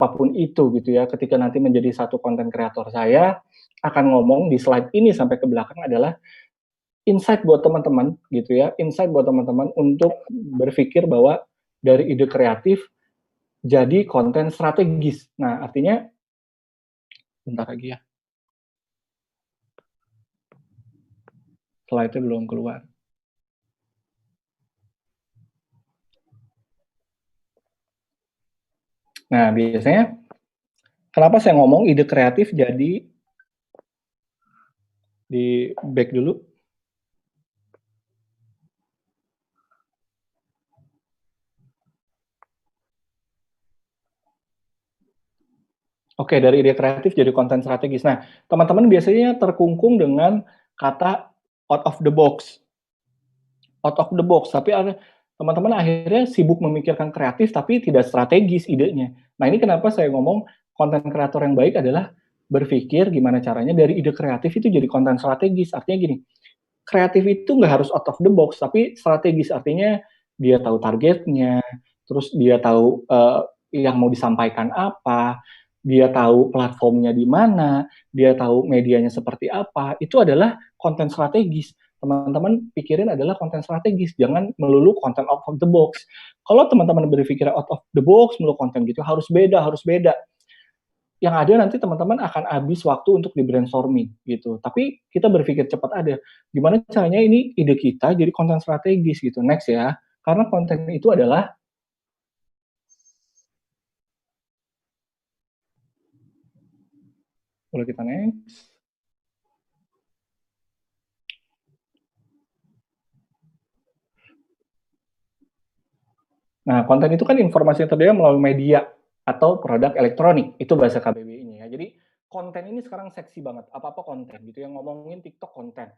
apapun itu gitu ya, ketika nanti menjadi satu konten kreator saya akan ngomong di slide ini sampai ke belakang adalah insight buat teman-teman gitu ya, insight buat teman-teman untuk berpikir bahwa dari ide kreatif jadi konten strategis. Nah, artinya bentar lagi ya, slide-nya belum keluar. Nah, biasanya kenapa saya ngomong ide kreatif jadi di back dulu. Oke, dari ide kreatif jadi konten strategis. Nah, teman-teman biasanya terkungkung dengan kata out of the box. Out of the box, tapi ada teman-teman akhirnya sibuk memikirkan kreatif tapi tidak strategis idenya. Nah, ini kenapa saya ngomong konten kreator yang baik adalah berpikir gimana caranya dari ide kreatif itu jadi konten strategis. Artinya gini, kreatif itu nggak harus out of the box, tapi strategis. Artinya dia tahu targetnya, terus dia tahu yang mau disampaikan apa, dia tahu platformnya di mana, dia tahu medianya seperti apa. Itu adalah konten strategis. Teman-teman pikirin adalah konten strategis, jangan melulu konten out of the box. Kalau teman-teman berpikir out of the box, melulu konten gitu, harus beda, harus beda. Yang ada nanti teman-teman akan habis waktu untuk di brainstorming gitu. Tapi kita berpikir cepat ada. Gimana caranya ini ide kita jadi konten strategis gitu. Next ya. Karena konten itu adalah boleh kita next. Nah, konten itu kan informasi yang tersedia melalui media atau produk elektronik. Itu bahasa KBBI-nya ya. Jadi konten ini sekarang seksi banget. Apa-apa konten gitu. Yang ngomongin TikTok konten,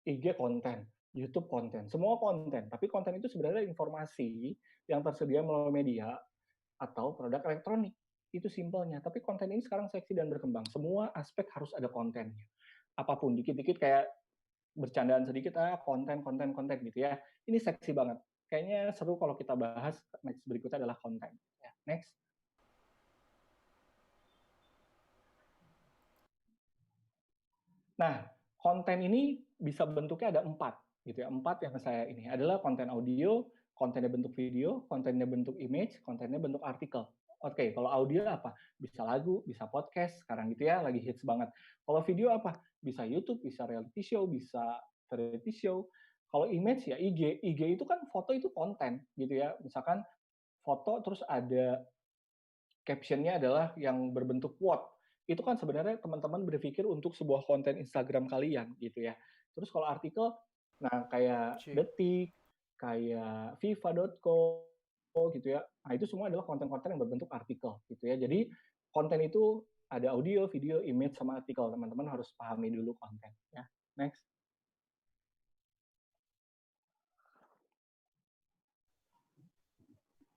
IG konten, YouTube konten, semua konten. Tapi konten itu sebenarnya informasi yang tersedia melalui media atau produk elektronik. Itu simpelnya. Tapi konten ini sekarang seksi dan berkembang. Semua aspek harus ada kontennya. Apapun, dikit-dikit kayak bercandaan sedikit, konten, konten, konten gitu ya. Ini seksi banget. Kayaknya seru kalau kita bahas next berikutnya adalah konten. Ya, next. Nah, konten ini bisa bentuknya ada 4 gitu ya. 4 yang saya ini adalah konten audio, kontennya bentuk video, kontennya bentuk image, kontennya bentuk artikel. Oke, kalau audio apa? Bisa lagu, bisa podcast, sekarang gitu ya, lagi hits banget. Kalau video apa? Bisa YouTube, bisa reality show, bisa variety show. Kalau image ya IG. IG itu kan foto itu konten gitu ya. Misalkan foto terus ada caption-nya adalah yang berbentuk quote. Itu kan sebenarnya teman-teman berpikir untuk sebuah konten Instagram kalian gitu ya. Terus kalau artikel, nah kayak Cik. Detik, kayak viva.co gitu ya. Nah itu semua adalah konten-konten yang berbentuk artikel gitu ya. Jadi konten itu ada audio, video, image, sama artikel. Teman-teman harus pahami dulu konten ya. Next.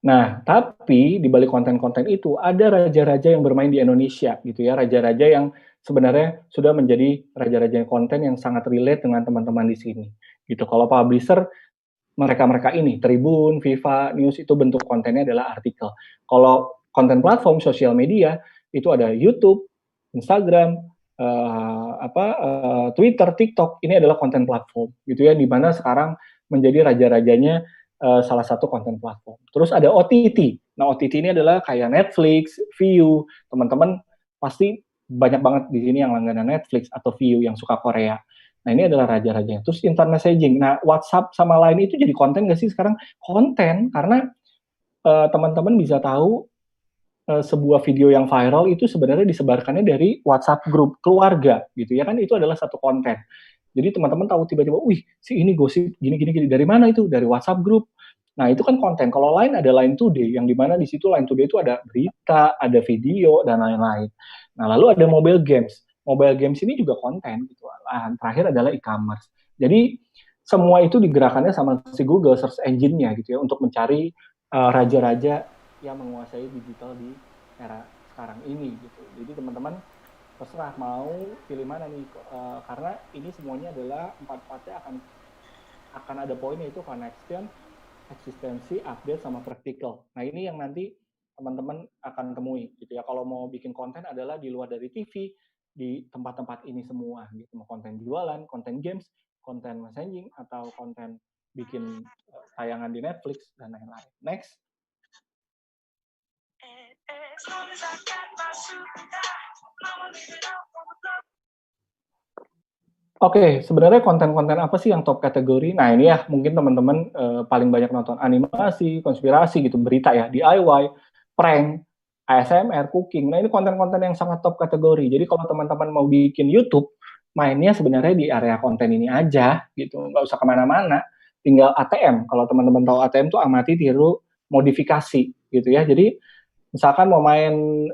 Nah, tapi di balik konten-konten itu ada raja-raja yang bermain di Indonesia gitu ya, raja-raja yang sebenarnya sudah menjadi raja-raja konten yang sangat relate dengan teman-teman di sini, gitu. Kalau publisher, mereka-mereka ini, Tribun, Viva, News itu bentuk kontennya adalah artikel. Kalau konten platform sosial media itu ada YouTube, Instagram, Twitter, TikTok, ini adalah konten platform gitu ya, di mana sekarang menjadi raja-rajanya salah satu konten platform. Terus ada OTT. Nah, OTT ini adalah kayak Netflix, Viu. Teman-teman pasti banyak banget di sini yang langganan Netflix atau Viu yang suka Korea. Nah, ini adalah raja-rajanya. Terus instant messaging. Nah, WhatsApp sama Line itu jadi konten nggak sih sekarang? Konten, karena teman-teman bisa tahu sebuah video yang viral itu sebenarnya disebarkannya dari WhatsApp grup keluarga gitu ya kan, itu adalah satu konten. Jadi teman-teman tahu tiba-tiba, wih si ini gosip gini-gini dari mana itu? Dari WhatsApp grup. Nah itu kan konten. Kalau lain ada Line Today, yang dimana di situ Line Today itu ada berita, ada video dan lain-lain. Nah lalu ada mobile games. Mobile games ini juga konten gitu. Terakhir adalah e-commerce. Jadi semua itu digerakkannya sama si Google search engine-nya gitu ya untuk mencari raja-raja yang menguasai digital di era sekarang ini gitu. Jadi teman-teman terserah mau pilih mana nih, karena ini semuanya adalah empat-empatnya akan ada poinnya, itu connection, eksistensi, update, sama practical. Nah ini yang nanti teman-teman akan temui gitu ya. Kalau mau bikin konten adalah di luar dari TV, di tempat-tempat ini semua gitu. Mau konten jualan, konten games, konten messaging, atau konten bikin tayangan di Netflix dan lain-lain. Next. Oke, sebenarnya konten-konten apa sih yang top kategori? Nah, ini ya mungkin teman-teman paling banyak nonton animasi, konspirasi gitu, berita ya, DIY, prank, ASMR, cooking. Nah, ini konten-konten yang sangat top kategori. Jadi kalau teman-teman mau bikin YouTube, mainnya sebenarnya di area konten ini aja gitu, nggak usah kemana-mana. Tinggal ATM. Kalau teman-teman tahu ATM tuh amati, tiru, modifikasi gitu ya. Jadi misalkan mau main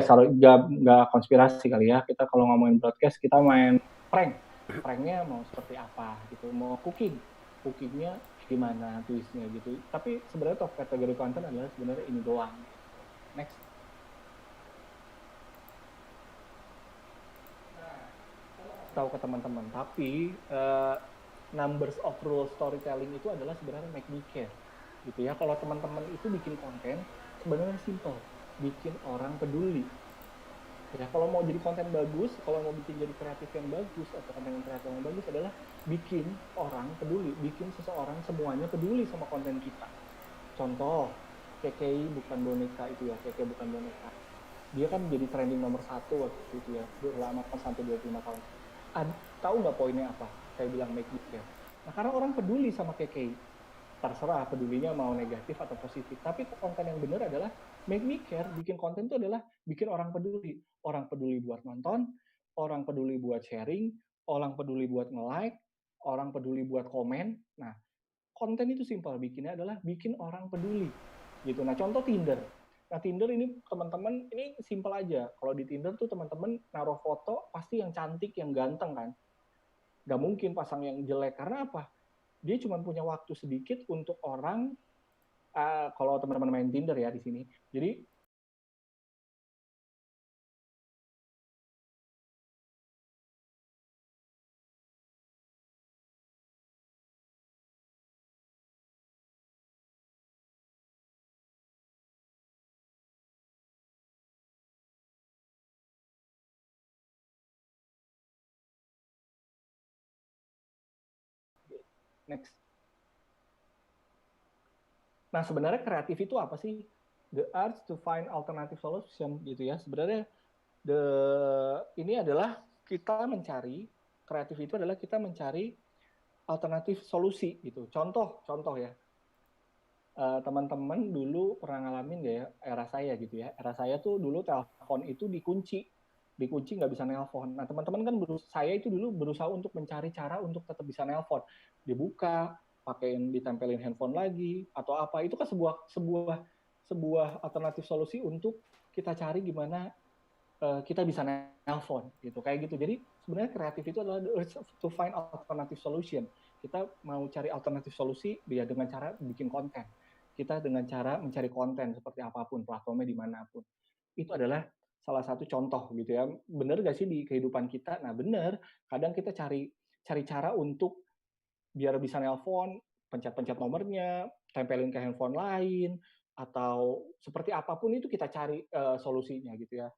sorry, nggak konspirasi kali ya. Kita kalau ngomongin broadcast, kita main prank. Pranknya mau seperti apa gitu. Mau cookingnya gimana twistnya gitu. Tapi sebenarnya top kategori konten adalah sebenarnya ini doang. Next. Tahu ke teman-teman. Tapi numbers of rule storytelling itu adalah sebenarnya make me care gitu ya. Kalau teman-teman itu bikin konten sebenarnya simple, bikin orang peduli ya. Kalau mau jadi konten bagus, kalau mau bikin jadi kreatif yang bagus atau konten kreatif yang bagus adalah bikin orang peduli, bikin seseorang semuanya peduli sama konten kita. Contoh, KKI bukan boneka itu ya, KKI bukan boneka. Dia kan jadi trending nomor 1 waktu itu ya, lama kan sampai 25 tahun. Tahu nggak poinnya apa? Saya bilang make me care. Nah, karena orang peduli sama KKI, terserah pedulinya mau negatif atau positif. Tapi konten yang benar adalah make me care. Bikin konten itu adalah bikin orang peduli. Orang peduli buat nonton, orang peduli buat sharing, orang peduli buat nge-like, orang peduli buat komen. Nah, konten itu simpel. Bikinnya adalah bikin orang peduli. Gitu. Nah, contoh Tinder. Nah, Tinder ini teman-teman, ini simpel aja. Kalau di Tinder tuh teman-teman naruh foto pasti yang cantik, yang ganteng kan. Gak mungkin pasang yang jelek. Karena apa? Dia cuma punya waktu sedikit untuk orang kalau teman-teman main Tinder ya di sini. Jadi next. Nah, sebenarnya kreatif itu apa sih? The art to find alternative solution gitu ya. Sebenarnya ini adalah kita mencari, kreatif itu adalah kita mencari alternatif solusi gitu. Contoh ya. Teman-teman dulu pernah ngalamin gak ya era saya gitu ya. Era saya tuh dulu telepon itu dikunci nggak bisa nelpon. Nah, teman-teman kan saya itu dulu berusaha untuk mencari cara untuk tetap bisa nelpon. Dibuka, pakein ditempelin handphone lagi atau apa. Itu kan sebuah alternatif solusi untuk kita cari gimana kita bisa nelpon gitu, kayak gitu. Jadi sebenarnya kreatif itu adalah to find alternative solution. Kita mau cari alternatif solusi ya dengan cara bikin konten. Kita dengan cara mencari konten seperti apapun, platformnya dimanapun. Itu adalah salah satu contoh gitu ya. Bener gak sih di kehidupan kita? Nah bener, kadang kita cari cara untuk biar bisa nelpon, pencet-pencet nomornya, tempelin ke handphone lain, atau seperti apapun itu kita cari solusinya gitu ya.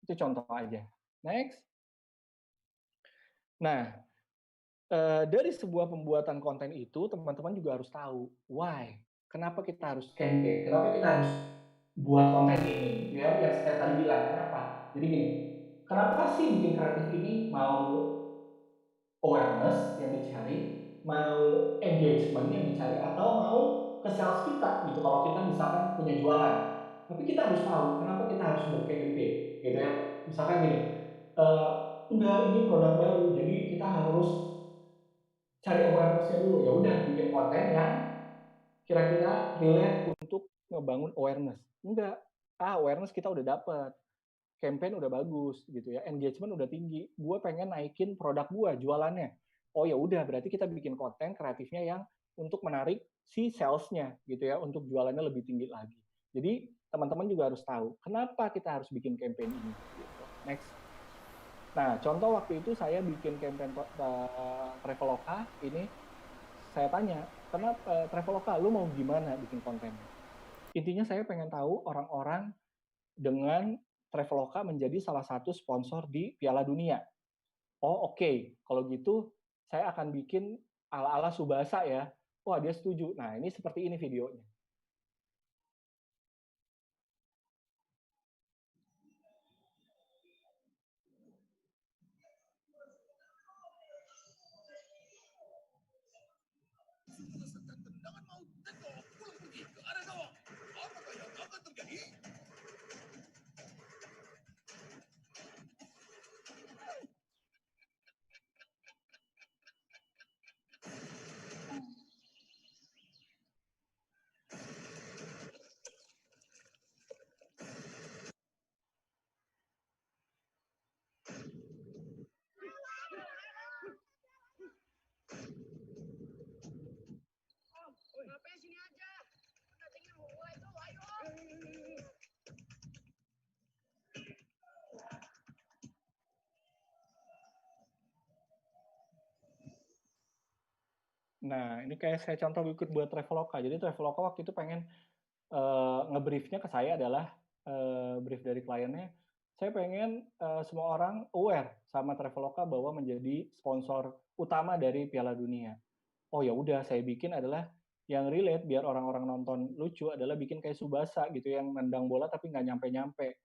Itu contoh aja. Next. Nah, dari sebuah pembuatan konten itu teman-teman juga harus tahu why. Kenapa kita harus campaign? Kenapa kita harus buat konten ini? Ya, yang saya tadi bilang, kenapa? Jadi gini, kenapa sih bikin kreatif ini mau awareness yang dicari, mau engagement yang dicari, atau mau ke sales kita gitu kalau kita misalkan punya jualan. Tapi kita harus tahu kenapa kita harus bercampaign gitu ya. Misalkan gini, enggak ini produk baru, jadi kita harus cari awareness-nya dulu. Ya udah bikin konten yang kira-kira relate untuk ngebangun awareness. Enggak, awareness kita udah dapet, campaign udah bagus gitu ya, engagement udah tinggi. Gue pengen naikin produk gue, jualannya. Oh ya udah, berarti kita bikin konten kreatifnya yang untuk menarik si salesnya gitu ya, untuk jualannya lebih tinggi lagi. Jadi teman-teman juga harus tahu kenapa kita harus bikin campaign ini. Gitu. Next. Nah, contoh waktu itu saya bikin campaign Traveloka ini, saya tanya, kenapa Traveloka, lu mau gimana bikin kontennya? Intinya saya pengen tahu orang-orang dengan Traveloka menjadi salah satu sponsor di Piala Dunia. Oh oke, kalau gitu saya akan bikin ala-ala Subasa ya. Wah dia setuju. Nah ini seperti ini videonya. Merasakan tendangan maut Teko pulang pergi ke arah gawang. Apakah yang akan terjadi? Ngapain sini aja? Datengin mau mulai tuh, ayo. Nah ini kayak saya contoh ikut buat Traveloka. Jadi Traveloka waktu itu pengen ngebriefnya ke saya adalah brief dari kliennya. Saya pengen semua orang aware sama Traveloka bahwa menjadi sponsor utama dari Piala Dunia. Oh ya udah, saya bikin adalah yang relate biar orang-orang nonton lucu adalah bikin kayak Subasa gitu yang nendang bola tapi nggak nyampe-nyampe,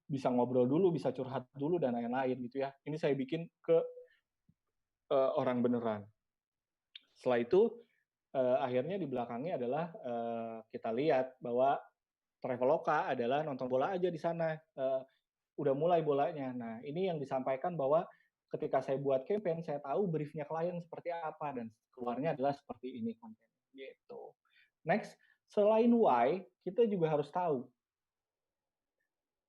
bisa ngobrol dulu, bisa curhat dulu dan lain-lain gitu ya. Ini saya bikin ke orang beneran. Setelah itu akhirnya di belakangnya adalah kita lihat bahwa Traveloka adalah nonton bola aja di sana. Udah mulai bolanya. Nah, ini yang disampaikan bahwa ketika saya buat campaign, saya tahu briefnya klien seperti apa dan keluarnya adalah seperti ini konten gitu. Next, selain why, kita juga harus tahu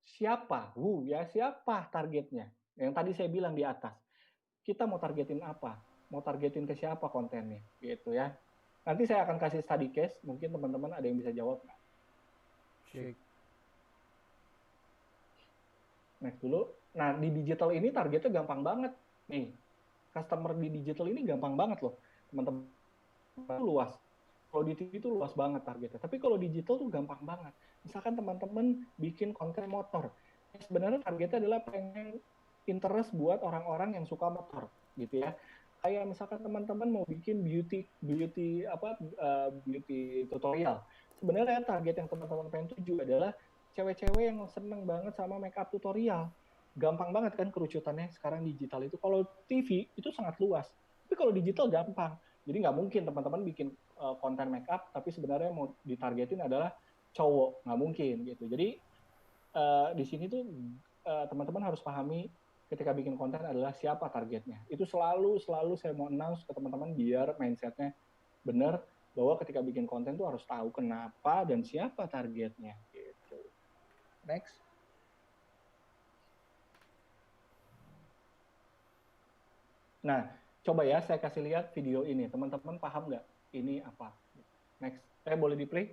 siapa, ya siapa targetnya. Yang tadi saya bilang di atas, kita mau targetin apa, mau targetin ke siapa kontennya, gitu ya. Nanti saya akan kasih study case, mungkin teman-teman ada yang bisa jawab nggak? Next dulu. Nah, di digital ini targetnya gampang banget. Nih, customer di digital ini gampang banget loh. Teman-teman itu luas. Kalau di TV itu luas banget targetnya. Tapi kalau digital tuh gampang banget. Misalkan teman-teman bikin konten motor. Sebenarnya targetnya adalah pengen interest buat orang-orang yang suka motor, gitu ya. Kayak misalkan teman-teman mau bikin beauty beauty apa beauty tutorial. Sebenarnya target yang teman-teman pengen tuju adalah cewek-cewek yang seneng banget sama makeup tutorial. Gampang banget kan kerucutannya sekarang digital itu. Kalau TV itu sangat luas. Tapi kalau digital gampang. Jadi nggak mungkin teman-teman bikin konten makeup, tapi sebenarnya mau ditargetin adalah cowok. Nggak mungkin gitu. Jadi di sini tuh teman-teman harus pahami ketika bikin konten adalah siapa targetnya. Itu selalu saya mau announce ke teman-teman biar mindsetnya benar bahwa ketika bikin konten tuh harus tahu kenapa dan siapa targetnya gitu. Next. Nah, coba ya saya kasih lihat video ini. Teman-teman paham nggak ini apa? Next. Boleh di play?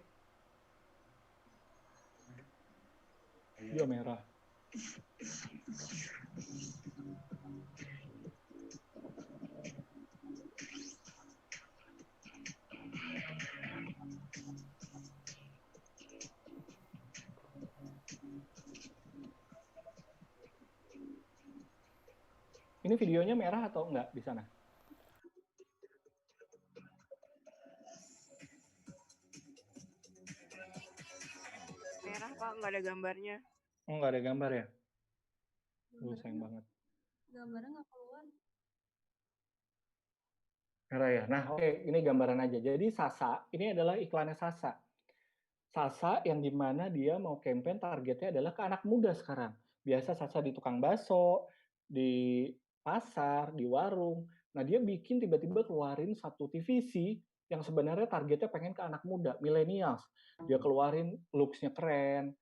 Dia merah. Ini videonya merah atau enggak di sana? Merah Pak, nggak ada gambarnya. Oh, nggak ada gambar ya? Sayang banget. Gambarnya nggak keluar. Merah ya? Nah, oke, ini gambaran aja. Jadi Sasa, ini adalah iklannya Sasa. Sasa yang dimana dia mau campaign targetnya adalah ke anak muda sekarang. Biasa Sasa di tukang bakso, di pasar, di warung. Nah, dia bikin tiba-tiba keluarin satu TVC yang sebenarnya targetnya pengen ke anak muda, millennials. Dia keluarin looks-nya keren,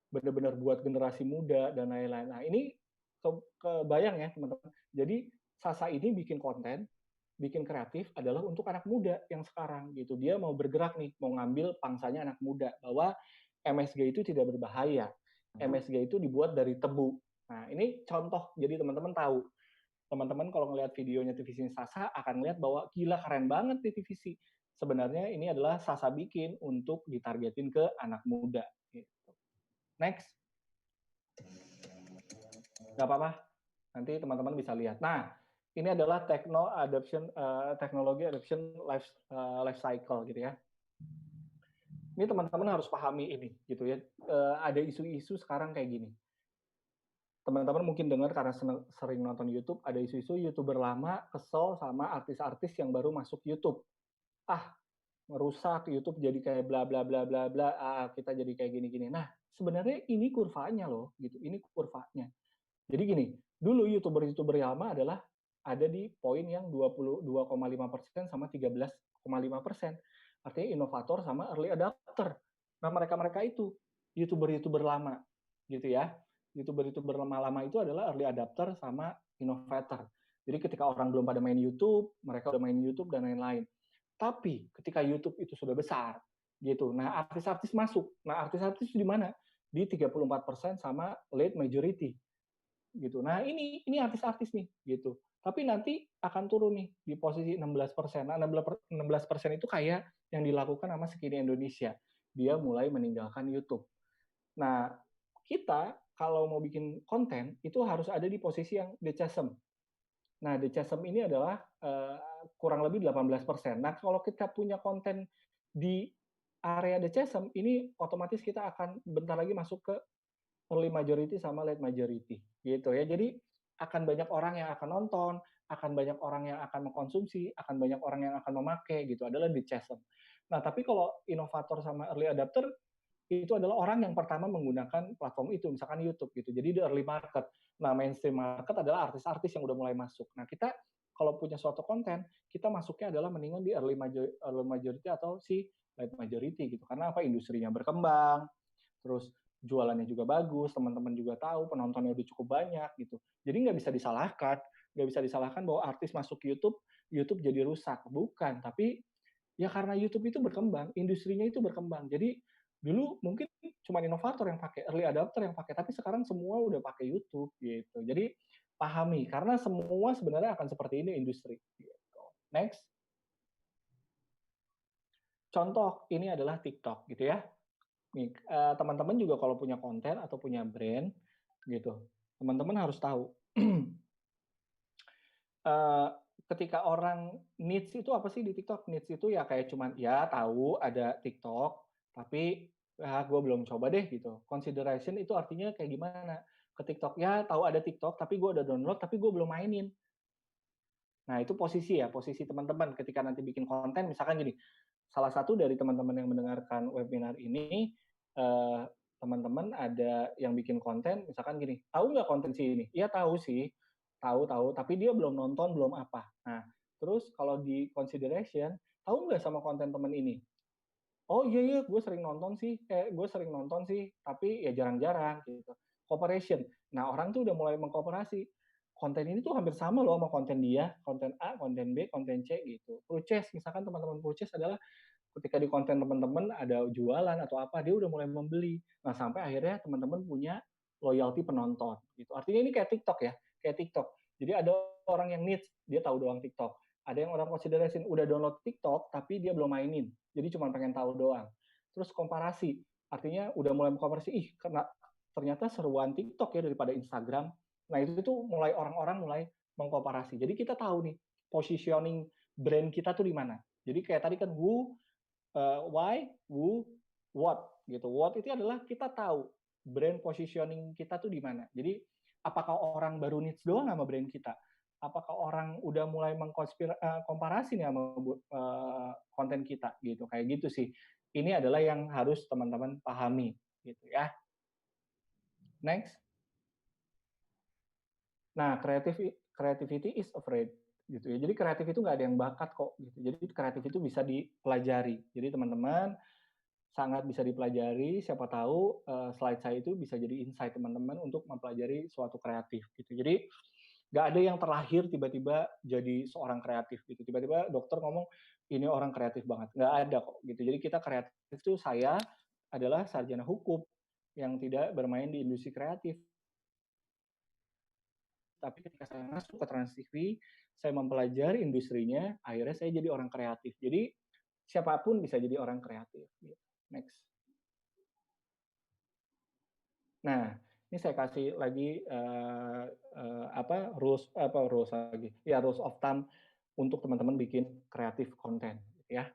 benar-benar buat generasi muda, dan lain-lain. Nah, ini kebayang ya, teman-teman. Jadi, Sasa ini bikin konten, bikin kreatif adalah untuk anak muda yang sekarang gitu. Dia mau bergerak nih, mau ngambil pangsanya anak muda bahwa MSG itu tidak berbahaya. MSG itu dibuat dari tebu. Nah, ini contoh jadi teman-teman tahu. Teman-teman kalau ngelihat videonya TVC Sasa akan lihat bahwa gila keren banget di TVC. sebenarnya ini adalah Sasa bikin untuk ditargetin ke anak muda. Gitu. Next. Nggak apa-apa, nanti teman-teman bisa lihat. Nah, ini adalah teknologi adoption life cycle gitu ya. Ini teman-teman harus pahami ini gitu ya. Ada isu-isu sekarang kayak gini. Teman-teman mungkin dengar karena sering nonton YouTube, ada isu-isu YouTuber lama kesel sama artis-artis yang baru masuk YouTube. Merusak YouTube jadi kayak bla bla bla bla bla, kita jadi kayak gini-gini. Nah, sebenarnya ini kurvanya loh, gitu. Ini kurvanya. Jadi gini, dulu YouTuber-YouTuber lama adalah ada di poin yang 22,5% sama 13,5%. Artinya inovator sama early adapter. Nah, mereka-mereka itu YouTuber-YouTuber lama, gitu ya. YouTuber-YouTuber lama-lama itu adalah early adapter sama innovator. Jadi ketika orang belum pada main YouTube, mereka udah main YouTube dan lain-lain. Tapi ketika YouTube itu sudah besar, gitu. Nah, artis-artis masuk. Nah, artis-artis di mana? Di 34% sama late majority gitu. Nah, ini artis-artis nih gitu. Tapi nanti akan turun nih di posisi 16%. Nah, 16% itu kayak yang dilakukan sama Skinny Indonesia. Dia mulai meninggalkan YouTube. Nah, kita kalau mau bikin konten itu harus ada di posisi yang decasm. Nah, decasm ini adalah kurang lebih 18%. Nah, kalau kita punya konten di area decasm, ini otomatis kita akan bentar lagi masuk ke early majority sama late majority gitu ya. Jadi akan banyak orang yang akan nonton, akan banyak orang yang akan mengkonsumsi, akan banyak orang yang akan memakai gitu adalah di chasm. Nah, tapi kalau inovator sama early adapter itu adalah orang yang pertama menggunakan platform itu, misalkan YouTube gitu. Jadi di early market. Nah, mainstream market adalah artis-artis yang udah mulai masuk. Nah, kita kalau punya suatu konten, kita masuknya adalah mendingan di early majority atau si late majority gitu. Karena apa? Industrinya berkembang, terus jualannya juga bagus, teman-teman juga tahu, penontonnya udah cukup banyak gitu. Jadi nggak bisa disalahkan bahwa artis masuk YouTube, YouTube jadi rusak. Bukan, tapi ya karena YouTube itu berkembang, industrinya itu berkembang. Jadi dulu mungkin cuma inovator yang pakai, early adapter yang pakai, tapi sekarang semua udah pakai YouTube gitu. Jadi pahami, karena semua sebenarnya akan seperti ini industri. Gitu. Next. Contoh, ini adalah TikTok gitu ya. Nih, teman-teman juga kalau punya konten atau punya brand gitu, teman-teman harus tahu ketika orang needs itu apa sih di TikTok? Needs itu ya kayak cuman ya tahu ada TikTok, tapi gue belum coba deh gitu. Consideration itu artinya kayak gimana? Ke TikTok ya tahu ada TikTok, tapi gue udah download, tapi gue belum mainin. Nah itu posisi teman-teman ketika nanti bikin konten, misalkan gini, salah satu dari teman-teman yang mendengarkan webinar ini, teman-teman ada yang bikin konten, misalkan gini, tahu nggak konten si ini? Iya tahu sih, tahu, tapi dia belum nonton, belum apa. Nah, terus kalau di consideration, tahu nggak sama konten teman ini? Oh iya, gue sering nonton sih, tapi ya jarang-jarang gitu. Cooperation. Nah, orang tuh udah mulai mengkooperasi. Konten ini tuh hampir sama loh sama konten dia, konten A, konten B, konten C gitu. Purchase, misalkan teman-teman purchase adalah ketika di konten teman-teman ada jualan atau apa, dia udah mulai membeli. Nah, sampai akhirnya teman-teman punya loyalty penonton gitu. Artinya ini kayak TikTok ya, kayak TikTok. Jadi ada orang yang needs, dia tahu doang TikTok. Ada yang orang consideration udah download TikTok tapi dia belum mainin. Jadi cuma pengen tahu doang. Terus komparasi, artinya udah mulai komparasi, karena ternyata seruan TikTok ya daripada Instagram. Nah, itu tuh mulai orang-orang mulai mengkomparasi. Jadi kita tahu nih positioning brand kita tuh di mana. Jadi kayak tadi kan why, who, what gitu. What itu adalah kita tahu brand positioning kita tuh di mana. Jadi apakah orang baru needs doang sama brand kita? Apakah orang udah mulai komparasi nih sama konten kita gitu. Kayak gitu sih. Ini adalah yang harus teman-teman pahami gitu ya. Next. Nah, creativity is afraid gitu ya. Jadi kreatif itu nggak ada yang bakat kok gitu. Jadi kreatif itu bisa dipelajari. Jadi teman-teman sangat bisa dipelajari. Siapa tahu slide saya itu bisa jadi insight teman-teman untuk mempelajari suatu kreatif gitu. Jadi nggak ada yang terlahir tiba-tiba jadi seorang kreatif gitu. Tiba-tiba dokter ngomong ini orang kreatif banget. Nggak ada kok gitu. Jadi kita kreatif itu saya adalah sarjana hukum yang tidak bermain di industri kreatif. Tapi ketika saya masuk ke Trans TV, saya mempelajari industrinya, akhirnya saya jadi orang kreatif. Jadi siapapun bisa jadi orang kreatif. Gitu. Next. Nah, ini saya kasih lagi rules lagi. Ya, rules of thumb untuk teman-teman bikin kreatif konten, gitu ya.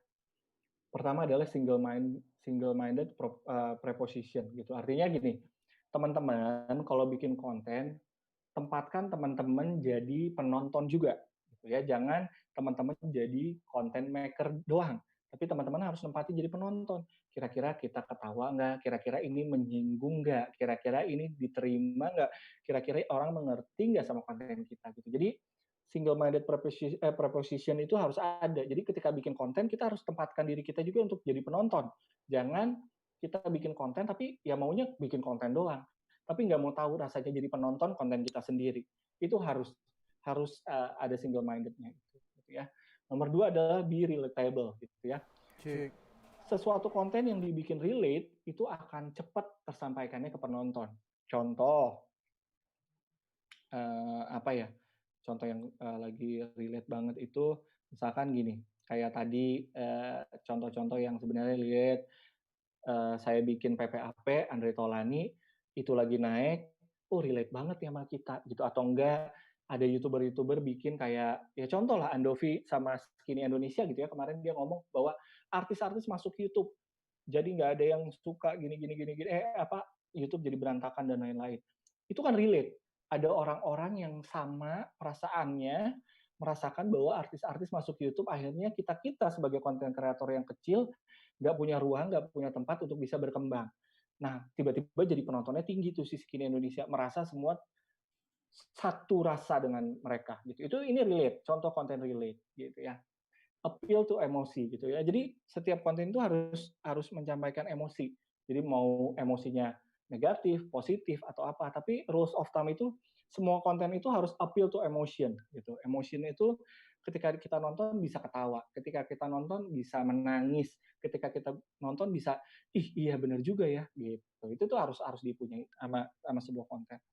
Pertama adalah single-minded preposition, gitu. Artinya gini, teman-teman kalau bikin konten, tempatkan teman-teman jadi penonton juga, gitu ya. Jangan teman-teman jadi content maker doang, tapi teman-teman harus nempatin jadi penonton. Kira-kira kita ketawa nggak? Kira-kira ini menyinggung nggak? Kira-kira ini diterima nggak? Kira-kira orang mengerti nggak sama konten kita? Gitu. Jadi single-minded preposition itu harus ada. Jadi ketika bikin konten, kita harus tempatkan diri kita juga untuk jadi penonton. Jangan kita bikin konten, tapi ya maunya bikin konten doang. Tapi nggak mau tahu rasanya jadi penonton konten kita sendiri. Itu harus ada single-mindednya. Gitu ya. Nomor 2 adalah be relatable. Gitu ya. Cik. Sesuatu konten yang dibikin relate, itu akan cepat tersampaikannya ke penonton. Contoh, apa ya? Contoh yang lagi relate banget itu misalkan gini, kayak tadi contoh-contoh yang sebenarnya relate, saya bikin PPAP Andre Taulany itu lagi naik, relate banget ya sama kita gitu, atau enggak ada youtuber bikin kayak ya contoh lah Andovi sama Skinny Indonesia gitu ya, kemarin dia ngomong bahwa artis-artis masuk YouTube jadi nggak ada yang suka gini, YouTube jadi berantakan dan lain-lain. Itu kan relate. Ada orang-orang yang sama perasaannya, merasakan bahwa artis-artis masuk YouTube, akhirnya kita sebagai konten kreator yang kecil, nggak punya ruang, nggak punya tempat untuk bisa berkembang. Nah, tiba-tiba jadi penontonnya tinggi tuh si Skinny Indonesia, merasa semua satu rasa dengan mereka gitu. Ini relate, contoh konten relate gitu ya. Appeal to emosi gitu ya. Jadi setiap konten itu harus menyampaikan emosi. Jadi mau emosinya negatif, positif atau apa, tapi rules of thumb itu semua konten itu harus appeal to emotion gitu. Emotion itu ketika kita nonton bisa ketawa, ketika kita nonton bisa menangis, ketika kita nonton bisa iya benar juga ya gitu. Itu tuh harus dipunyai sama sebuah konten.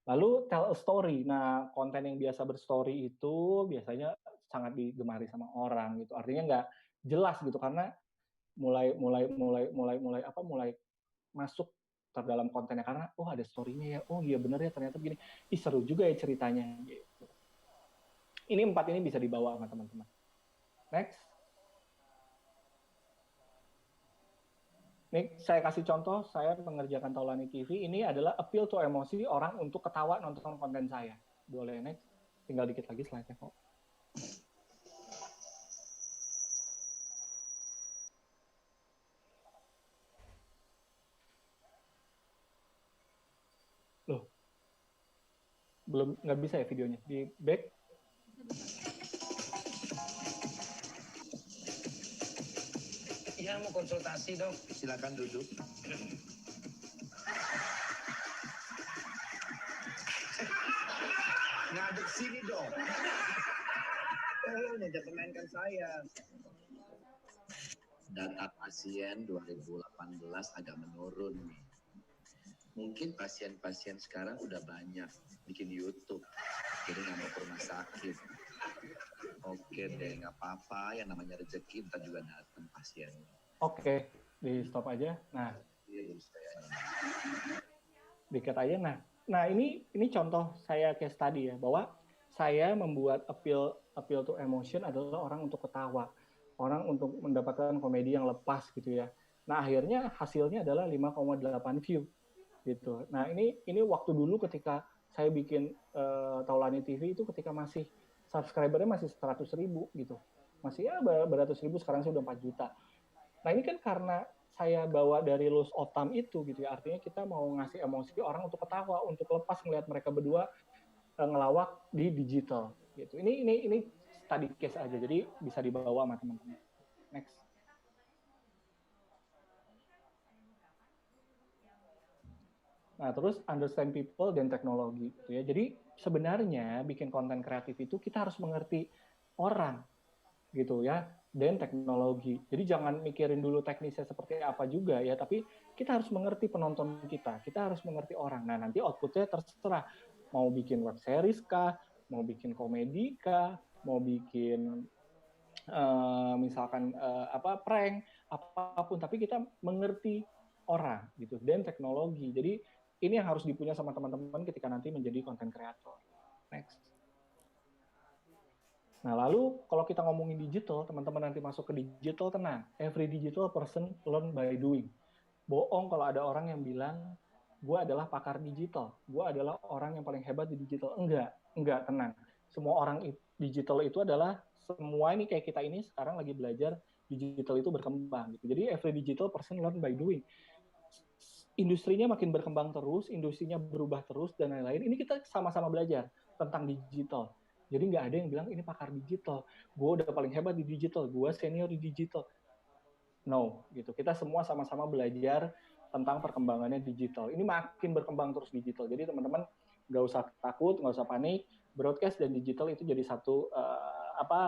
Lalu tell a story. Nah, konten yang biasa berstory itu biasanya sangat digemari sama orang gitu. Artinya nggak jelas gitu karena mulai masuk ke dalam kontennya karena ada story-nya ya. Oh iya bener ya ternyata begini. Seru juga ya ceritanya gitu. Ini 4 ini bisa dibawa sama teman-teman. Next. Nih, saya kasih contoh, saya mengerjakan Taulany TV, ini adalah appeal to emosi orang untuk ketawa nonton konten saya. Boleh next, tinggal dikit lagi slide-nya kok. Loh, belum, nggak bisa ya videonya, di back. Ya, mau konsultasi dong. Silakan duduk. Ngadep sini dong. Tolong jangan saya. Data pasien 2018 agak menurun nih. Mungkin pasien-pasien sekarang udah banyak bikin YouTube, jadi nggak mau ke rumah sakit. Oke deh, nggak apa-apa, yang namanya rezeki ntar juga datang pasiennya. Oke, di stop aja. Nah, dikit aja. Nah ini contoh saya case tadi ya, bahwa saya membuat appeal to emotion adalah orang untuk ketawa, orang untuk mendapatkan komedi yang lepas gitu ya. Nah akhirnya hasilnya adalah 5,8 view gitu. Nah ini waktu dulu ketika saya bikin Taulany TV itu ketika masih subscribernya masih 100.000 gitu, masih ya beratus ribu, sekarang saya udah 4 juta. Nah ini kan karena saya bawa dari rules of thumb itu gitu ya, artinya kita mau ngasih emosi orang untuk ketawa, untuk lepas ngelihat mereka berdua ngelawak di digital gitu. Ini study case aja, jadi bisa dibawa sama teman-teman. Next. Nah terus understand people dan teknologi gitu ya. Jadi sebenarnya bikin konten kreatif itu kita harus mengerti orang gitu ya, dan teknologi. Jadi jangan mikirin dulu teknisnya seperti apa juga ya, tapi kita harus mengerti penonton kita harus mengerti orang. Nah nanti outputnya terserah, mau bikin web series kah, mau bikin komedi kah, mau bikin misalkan prank apapun, tapi kita mengerti orang gitu dan teknologi. Jadi ini yang harus dipunya sama teman-teman ketika nanti menjadi content creator. Next. Nah, lalu kalau kita ngomongin digital, teman-teman nanti masuk ke digital, tenang. Every digital person learn by doing. Bohong kalau ada orang yang bilang, gue adalah pakar digital, gue adalah orang yang paling hebat di digital. Enggak, tenang. Semua orang digital itu adalah, semua ini kayak kita ini sekarang lagi belajar digital itu berkembang. Gitu. Jadi every digital person learn by doing. Industrinya makin berkembang terus, industrinya berubah terus, dan lain-lain. Ini kita sama-sama belajar tentang digital. Jadi nggak ada yang bilang ini pakar digital, gue udah paling hebat di digital, gue senior di digital. No, gitu. Kita semua sama-sama belajar tentang perkembangannya digital. Ini makin berkembang terus digital. Jadi teman-teman nggak usah takut, nggak usah panik. Broadcast dan digital itu jadi satu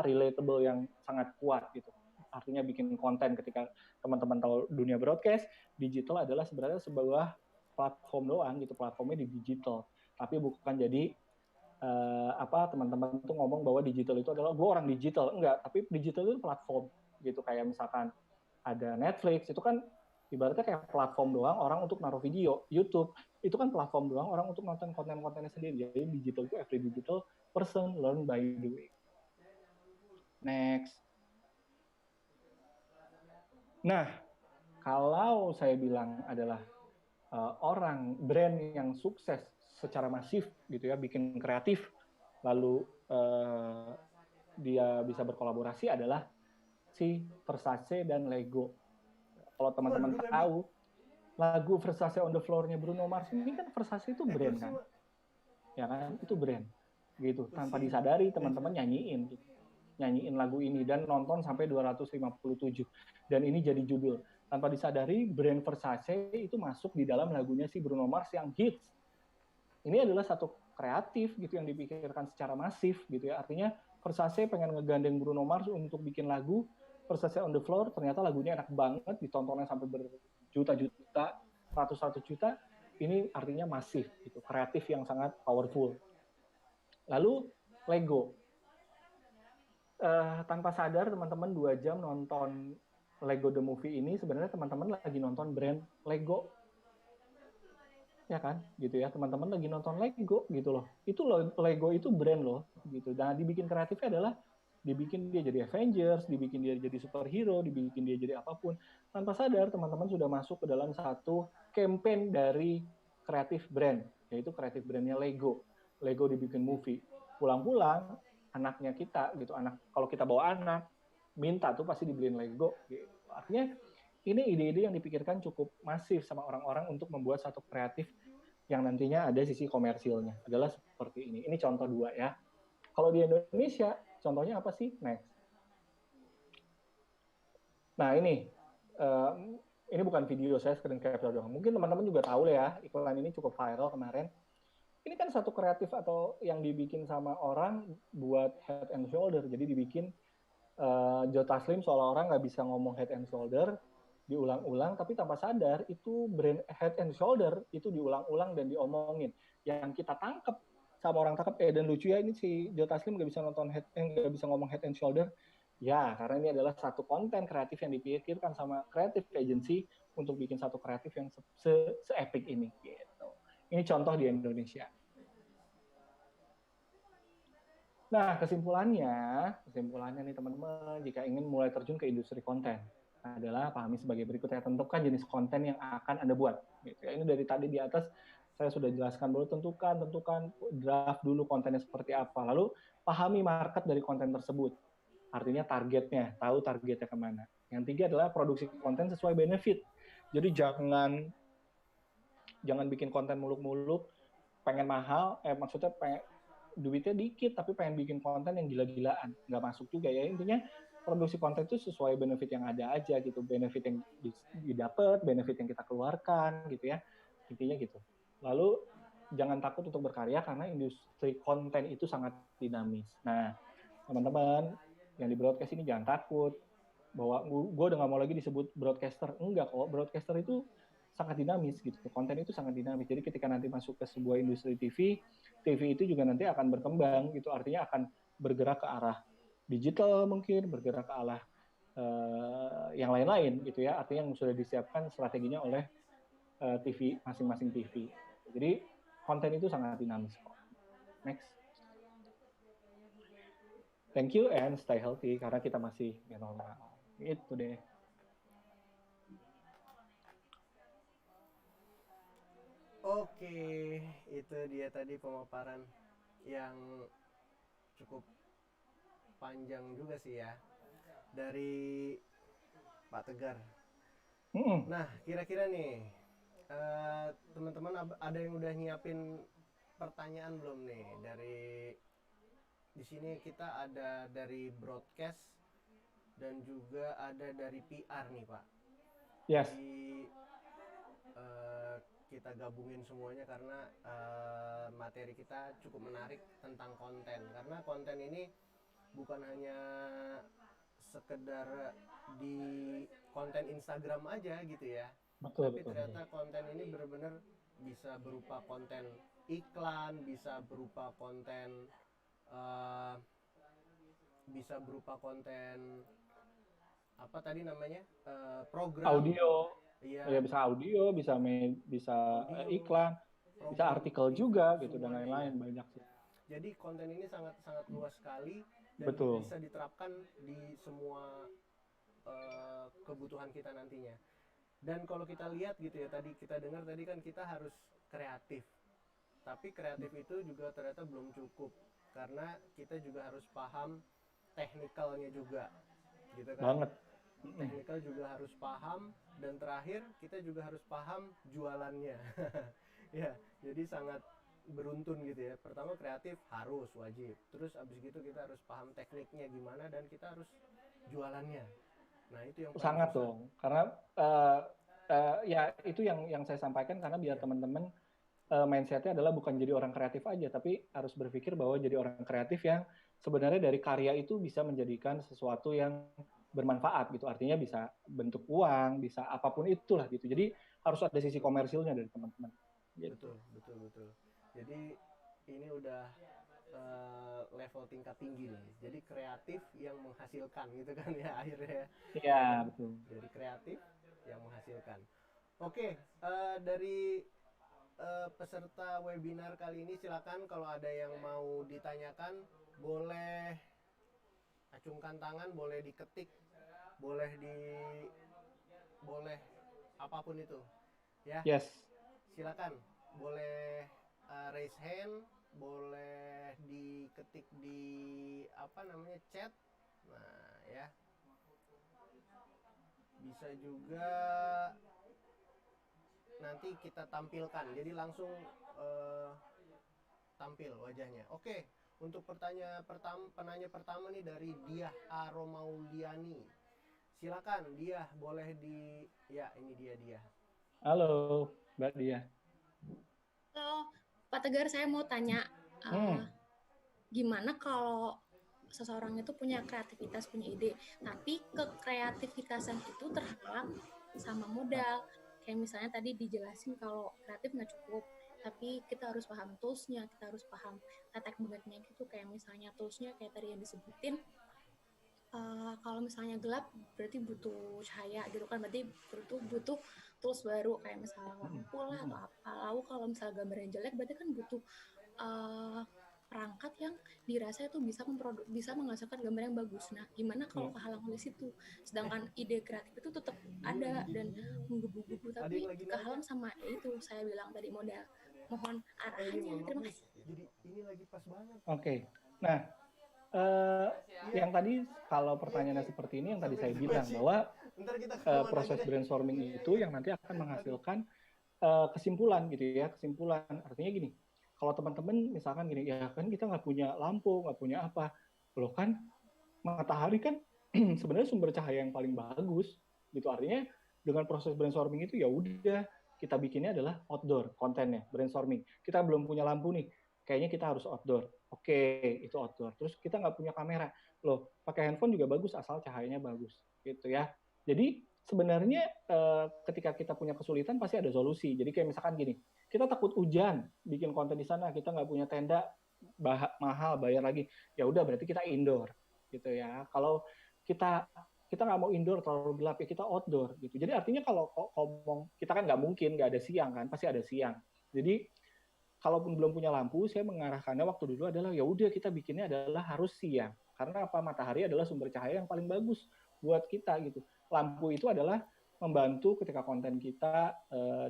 relatable yang sangat kuat gitu. Artinya bikin konten ketika teman-teman tahu dunia broadcast, digital adalah sebenarnya sebuah platform doang gitu. Platformnya di digital, tapi bukan jadi teman-teman tuh ngomong bahwa digital itu adalah gue orang digital. Enggak, tapi digital itu platform gitu. Kayak misalkan ada Netflix, itu kan ibaratnya kayak platform doang orang untuk naruh video. YouTube itu kan platform doang orang untuk nonton konten-kontennya sendiri. Jadi digital itu every digital person learn by doing. Next. Nah, kalau saya bilang adalah orang brand yang sukses secara masif gitu ya, bikin kreatif, lalu dia bisa berkolaborasi adalah si Versace dan Lego. Kalau teman-teman tahu lagu Versace on the Floor-nya Bruno Mars ini kan, Versace itu brand kan, ya kan, itu brand gitu. Tanpa disadari teman-teman nyanyiin lagu ini dan nonton sampai 257, dan ini jadi judul. Tanpa disadari brand Versace itu masuk di dalam lagunya si Bruno Mars yang hits. Ini adalah satu kreatif gitu yang dipikirkan secara masif gitu ya. Artinya Versace pengen ngegandeng Bruno Mars untuk bikin lagu Versace on the Floor, ternyata lagunya enak banget, ditontonnya sampai berjuta-juta, ratus-ratus juta. Ini artinya masif gitu, kreatif yang sangat powerful. Lalu Lego. Tanpa sadar teman-teman 2 jam nonton Lego The Movie ini, sebenarnya teman-teman lagi nonton brand Lego, ya kan, gitu ya. Teman-teman lagi nonton Lego gitu loh. Itu Lego itu brand loh, gitu. Dan dibikin kreatifnya adalah dibikin dia jadi Avengers, dibikin dia jadi superhero, dibikin dia jadi apapun. Tanpa sadar teman-teman sudah masuk ke dalam satu campaign dari kreatif brand, yaitu kreatif brandnya Lego. Lego dibikin movie. Pulang-pulang anaknya kita gitu, kalau kita bawa anak minta tuh pasti dibeliin Lego gitu. Artinya ini ide-ide yang dipikirkan cukup masif sama orang-orang untuk membuat satu kreatif yang nantinya ada sisi komersilnya. Adalah seperti ini. Ini contoh 2 ya. Kalau di Indonesia contohnya apa sih? Next. Nah ini bukan video, saya screen capture doang. Mungkin teman-teman juga tahu ya, iklan ini cukup viral kemarin. Ini kan satu kreatif atau yang dibikin sama orang buat Head and Shoulder. Jadi dibikin Joe Taslim seolah orang nggak bisa ngomong Head and Shoulder, diulang-ulang, tapi tanpa sadar itu brand Head and Shoulder itu diulang-ulang dan diomongin. Yang kita tangkap sama orang tangkap, dan lucu ya ini si Joe Taslim nggak bisa nggak bisa ngomong Head and Shoulder. Ya, karena ini adalah satu konten kreatif yang dipikirkan sama kreatif agency untuk bikin satu kreatif yang se-epic ini. Gitu. Ini contoh di Indonesia. Nah, kesimpulannya nih teman-teman, jika ingin mulai terjun ke industri konten, adalah pahami sebagai berikut ya. Tentukan jenis konten yang akan Anda buat. Gitu ya. Ini dari tadi di atas saya sudah jelaskan dulu, tentukan draft dulu kontennya seperti apa. Lalu pahami market dari konten tersebut. Artinya targetnya, tahu targetnya kemana. Yang 3 adalah produksi konten sesuai benefit. Jadi jangan bikin konten muluk-muluk, pengen mahal, maksudnya duitnya dikit tapi pengen bikin konten yang gila-gilaan, nggak masuk juga ya. Intinya produksi konten itu sesuai benefit yang ada aja gitu, benefit yang didapat, benefit yang kita keluarkan gitu ya, intinya gitu. Lalu jangan takut untuk berkarya karena industri konten itu sangat dinamis. Nah teman-teman yang di broadcast ini jangan takut bahwa gue udah nggak mau lagi disebut broadcaster. Enggak kok, broadcaster itu sangat dinamis gitu, konten itu sangat dinamis. Jadi ketika nanti masuk ke sebuah industri TV itu juga nanti akan berkembang gitu, artinya akan bergerak ke arah digital mungkin, bergerak ke arah yang lain-lain gitu ya. Artinya yang sudah disiapkan strateginya oleh TV masing-masing TV. Jadi konten itu sangat dinamis kok. Next. Thank you and stay healthy karena kita masih new normal. Itu deh. Oke, itu dia tadi pemaparan yang cukup panjang juga sih ya dari Pak Tegar. Nah, kira-kira nih teman-teman ada yang udah nyiapin pertanyaan belum nih? Dari di sini kita ada dari broadcast dan juga ada dari PR nih Pak. Yes. Jadi kita gabungin semuanya karena materi kita cukup menarik tentang konten, karena konten ini bukan hanya sekedar di konten Instagram aja gitu ya. Tapi ternyata konten ini benar-benar bisa berupa konten iklan, bisa berupa konten apa tadi namanya, program audio. Ya bisa audio, bisa audio, iklan, bisa artikel juga gitu dan lain-lain, banyak sih. Jadi konten ini sangat luas sekali dan bisa diterapkan di semua kebutuhan kita nantinya. Dan kalau kita lihat gitu ya, tadi kita dengar tadi kan kita harus kreatif. Tapi kreatif itu juga ternyata belum cukup, karena kita juga harus paham teknikalnya juga. Gitu kan? Banget. Teknikal juga harus paham, dan terakhir kita juga harus paham jualannya. Ya, jadi sangat beruntun gitu ya. Pertama kreatif harus wajib, terus abis gitu kita harus paham tekniknya gimana, dan kita harus jualannya. Nah itu yang sangat dong, karena ya itu yang saya sampaikan, karena biar teman-teman mindsetnya adalah bukan jadi orang kreatif aja, tapi harus berpikir bahwa jadi orang kreatif yang sebenarnya dari karya itu bisa menjadikan sesuatu yang bermanfaat gitu, artinya bisa bentuk uang, bisa apapun itulah gitu. Jadi harus ada sisi komersilnya dari teman-teman. Gitu. Betul. Jadi ini udah level tingkat tinggi nih. Jadi kreatif yang menghasilkan gitu kan ya akhirnya. Iya betul. Jadi kreatif yang menghasilkan. Oke, dari peserta webinar kali ini silakan kalau ada yang mau ditanyakan boleh acungkan tangan, boleh diketik, boleh apapun itu ya. Yes. Silakan, boleh raise hand, boleh diketik di chat. Nah ya, bisa juga nanti kita tampilkan, jadi langsung tampil wajahnya. Oke, untuk penanya pertama nih dari Diah Aromauliani. Silakan Diah, boleh ya ini dia. Halo Mbak Diah. Halo Pak Tegar, saya mau tanya gimana kalau seseorang itu punya kreativitas, punya ide, tapi kekreativitasan itu terhalang sama modal. Kayak misalnya tadi dijelasin kalau kreatif nggak cukup, tapi kita harus paham toolsnya, kita harus paham tekniknya gitu. Kayak misalnya toolsnya kayak tadi yang disebutin, kalau misalnya gelap berarti butuh cahaya gitu kan, berarti butuh tools baru kayak misalnya lampu lah atau apa. Lalu kalau misalnya gambarnya jelek berarti kan butuh perangkat yang dirasa itu bisa menghasilkan gambar yang bagus. Nah, gimana kalau kehalang oleh situ? Sedangkan ide kreatif itu tetap ada dan menggebu-gebu, tapi kehalang sama itu saya bilang tadi modal. Mohon arahannya. Terima kasih. Jadi ini lagi pas banget. Oke. Nah, yang tadi kalau pertanyaannya seperti ini, yang tadi saya bilang bahwa proses brainstorming itu yang nanti akan menghasilkan kesimpulan gitu ya. Kesimpulan artinya gini. Kalau teman-teman misalkan gini, ya kan kita nggak punya lampu, nggak punya apa, loh kan matahari kan sebenarnya sumber cahaya yang paling bagus, gitu. Artinya dengan proses brainstorming itu ya udah kita bikinnya adalah outdoor kontennya, brainstorming. Kita belum punya lampu nih, kayaknya kita harus outdoor. Oke, itu outdoor. Terus kita nggak punya kamera, loh pakai handphone juga bagus asal cahayanya bagus, gitu ya. Jadi sebenarnya ketika kita punya kesulitan pasti ada solusi. Jadi kayak misalkan gini, kita takut hujan, bikin konten di sana, kita nggak punya tenda, mahal, bayar lagi. Ya udah berarti kita indoor. gitu ya. Kalau kita kita nggak mau indoor terlalu gelap ya kita outdoor gitu. Jadi artinya kalau ngomong kita kan nggak mungkin nggak ada siang kan, pasti ada siang. Jadi kalaupun belum punya lampu, saya mengarahkannya waktu dulu adalah ya udah kita bikinnya adalah harus siang. Karena apa? Matahari adalah sumber cahaya yang paling bagus buat kita gitu. Lampu itu adalah membantu ketika konten kita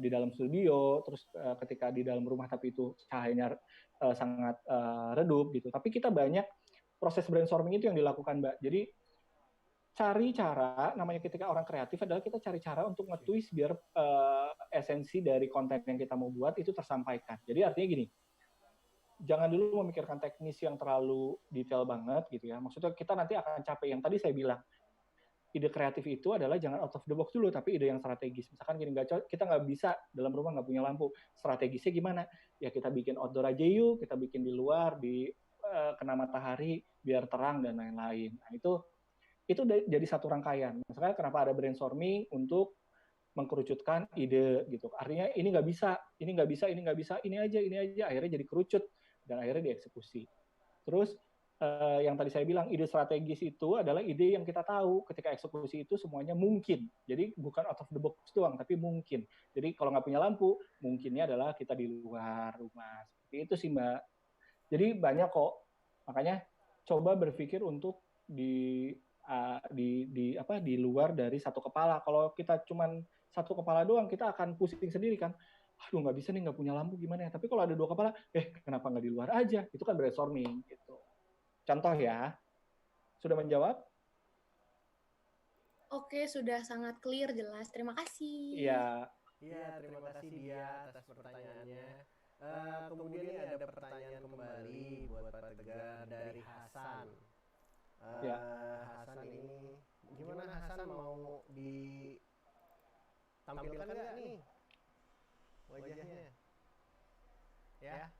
di dalam studio, terus ketika di dalam rumah tapi itu cahayanya sangat redup gitu. Tapi kita banyak proses brainstorming itu yang dilakukan, Mbak. Jadi cari cara, namanya ketika orang kreatif adalah kita cari cara untuk nge-twist biar esensi dari konten yang kita mau buat itu tersampaikan. Jadi artinya gini, jangan dulu memikirkan teknis yang terlalu detail banget gitu ya. Maksudnya kita nanti akan capek. Yang tadi saya bilang, ide kreatif itu adalah jangan out of the box dulu, tapi ide yang strategis. Misalkan gini, kita nggak bisa dalam rumah nggak punya lampu, strategisnya gimana? Ya kita bikin outdoor aja yuk, kita bikin di luar, di kena matahari biar terang dan lain-lain. Nah itu jadi satu rangkaian. Misalnya kenapa ada brainstorming untuk mengkerucutkan ide gitu. Artinya ini nggak bisa, ini nggak bisa, ini nggak bisa, ini aja, akhirnya jadi kerucut dan akhirnya dieksekusi. Terus yang tadi saya bilang ide strategis itu adalah ide yang kita tahu ketika eksekusi itu semuanya mungkin. Jadi bukan out of the box doang, tapi mungkin. Jadi kalau nggak punya lampu, mungkinnya adalah kita di luar rumah. Seperti itu sih Mbak. Jadi banyak kok. Makanya coba berpikir untuk di luar dari satu kepala. Kalau kita cuman satu kepala doang, kita akan pusing sendiri kan. Aduh nggak bisa nih nggak punya lampu gimana ya. Tapi kalau ada dua kepala, kenapa nggak di luar aja? Itu kan brainstorming gitu. Contoh ya, sudah menjawab? Oke, sudah sangat clear, jelas. Terima kasih. Iya. Iya, terima kasih dia atas pertanyaannya. Kemudian ini ada pertanyaan kembali buat Pak Tegar dari Hasan. Ya. Hasan ini gimana Hasan mau ditampilkan nggak nih wajahnya? Ya.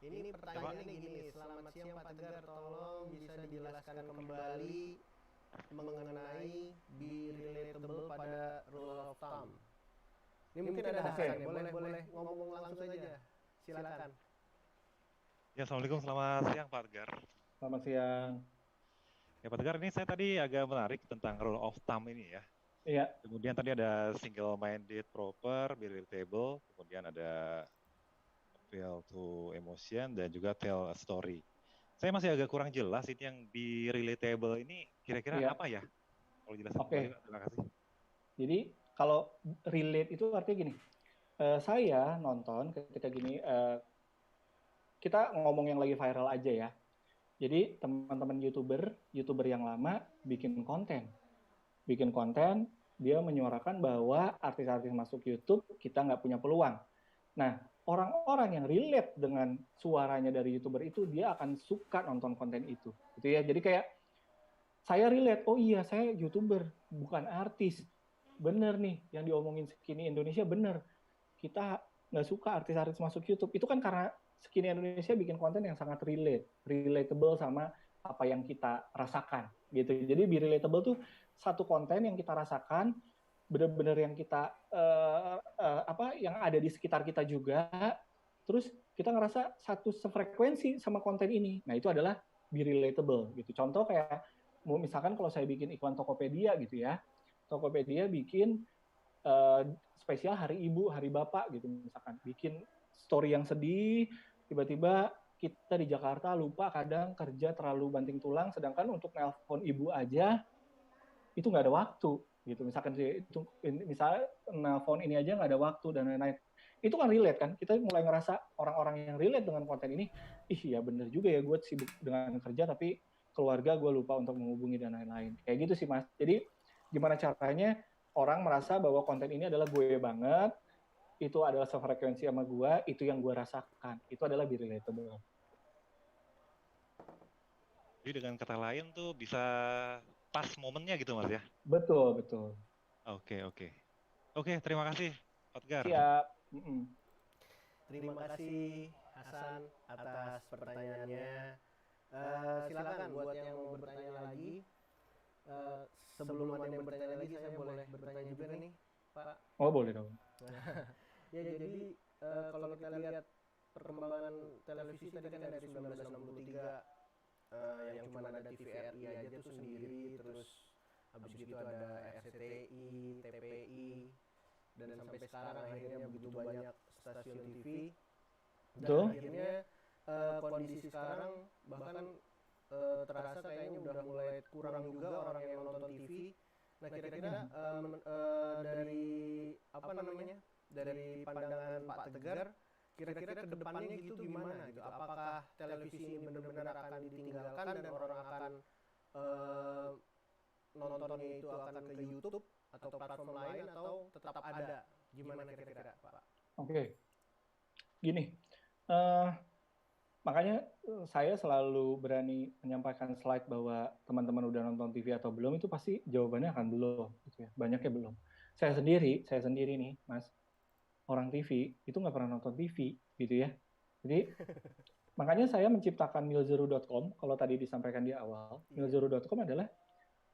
Ini pertanyaannya gini, selamat siang Pak Tegar, tolong bisa dijelaskan kembali mengenai be relatable pada rule of thumb. Ini mungkin ada Hasan ya, boleh ngomong langsung aja, silakan. Ya, Assalamualaikum, selamat siang Pak Tegar. Selamat siang. Ya Pak Tegar, ini saya tadi agak menarik tentang rule of thumb ini ya. Iya. Kemudian tadi ada single minded, proper, be relatable, kemudian ada appeal to emotion dan juga tell a story. Saya masih agak kurang jelas ini yang be relatable ini kira-kira apa ya? Kalau jelasin terima kasih. Jadi kalau relate itu artinya gini, saya nonton ketika gini, kita ngomong yang lagi viral aja ya. Jadi teman-teman YouTuber yang lama bikin konten, dia menyuarakan bahwa artis-artis masuk YouTube kita nggak punya peluang. Nah, orang-orang yang relate dengan suaranya dari YouTuber itu, dia akan suka nonton konten itu. Gitu ya. Jadi kayak, saya relate, oh iya saya YouTuber, bukan artis. Bener nih, yang diomongin Skinny Indonesia bener. Kita nggak suka artis-artis masuk YouTube. Itu kan karena Skinny Indonesia bikin konten yang sangat relatable sama apa yang kita rasakan. Gitu. Jadi be relatable tuh satu konten yang kita rasakan, benar-benar yang kita yang ada di sekitar kita juga, terus kita ngerasa satu sefrekuensi sama konten ini. Nah itu adalah be relatable gitu. Contoh kayak misalkan kalau saya bikin iklan Tokopedia gitu ya, Tokopedia bikin spesial Hari Ibu, Hari Bapak gitu misalkan, bikin story yang sedih, tiba-tiba kita di Jakarta lupa kadang kerja terlalu banting tulang, sedangkan untuk nelpon ibu aja itu nggak ada waktu gitu. Misalkan itu misalnya nelfon ini aja nggak ada waktu dan lain-lain. Itu kan relate kan, kita mulai ngerasa orang-orang yang relate dengan konten ini, ya bener juga ya gue sibuk dengan kerja tapi keluarga gue lupa untuk menghubungi dan lain-lain. Kayak gitu sih Mas. Jadi gimana caranya orang merasa bahwa konten ini adalah gue banget, itu adalah sefrekuensi sama gue, itu yang gue rasakan, itu adalah be relatable. Jadi dengan kata lain tuh bisa pas momennya gitu Mas ya? Betul. Oke, terima kasih Pak Tegar. Siap. Terima kasih Hasan atas pertanyaannya. Silakan buat yang mau bertanya lagi. Sebelum ada yang bertanya lagi, saya boleh bertanya juga nih, Pak. Oh boleh dong. Ya jadi kalau kita lihat perkembangan televisi tadi kan dari 1963 yang cuma ada TVRI aja tuh sendiri, terus habis gitu ada RCTI, TPI, dan sampai sekarang akhirnya begitu banyak stasiun TV. Dan Betul. akhirnya kondisi sekarang bahkan terasa kayaknya udah mulai kurang juga orang yang nonton TV. Nah, kira-kira dari apa namanya, dari pandangan Pak Tegar, kira-kira ke depannya gitu gimana gitu? Apakah televisi ini benar-benar akan ditinggalkan dan orang akan nontonnya itu akan ke YouTube atau platform lain, atau tetap ada? Gimana kira-kira, Pak? Oke, gini. eh, Makanya saya selalu berani menyampaikan slide bahwa teman-teman udah nonton TV atau belum, itu pasti jawabannya akan belum, gitu ya. Banyaknya belum. Saya sendiri nih, Mas, orang TV itu nggak pernah nonton TV, gitu ya. Jadi makanya saya menciptakan milzero.com. Kalau tadi disampaikan di awal, milzero.com adalah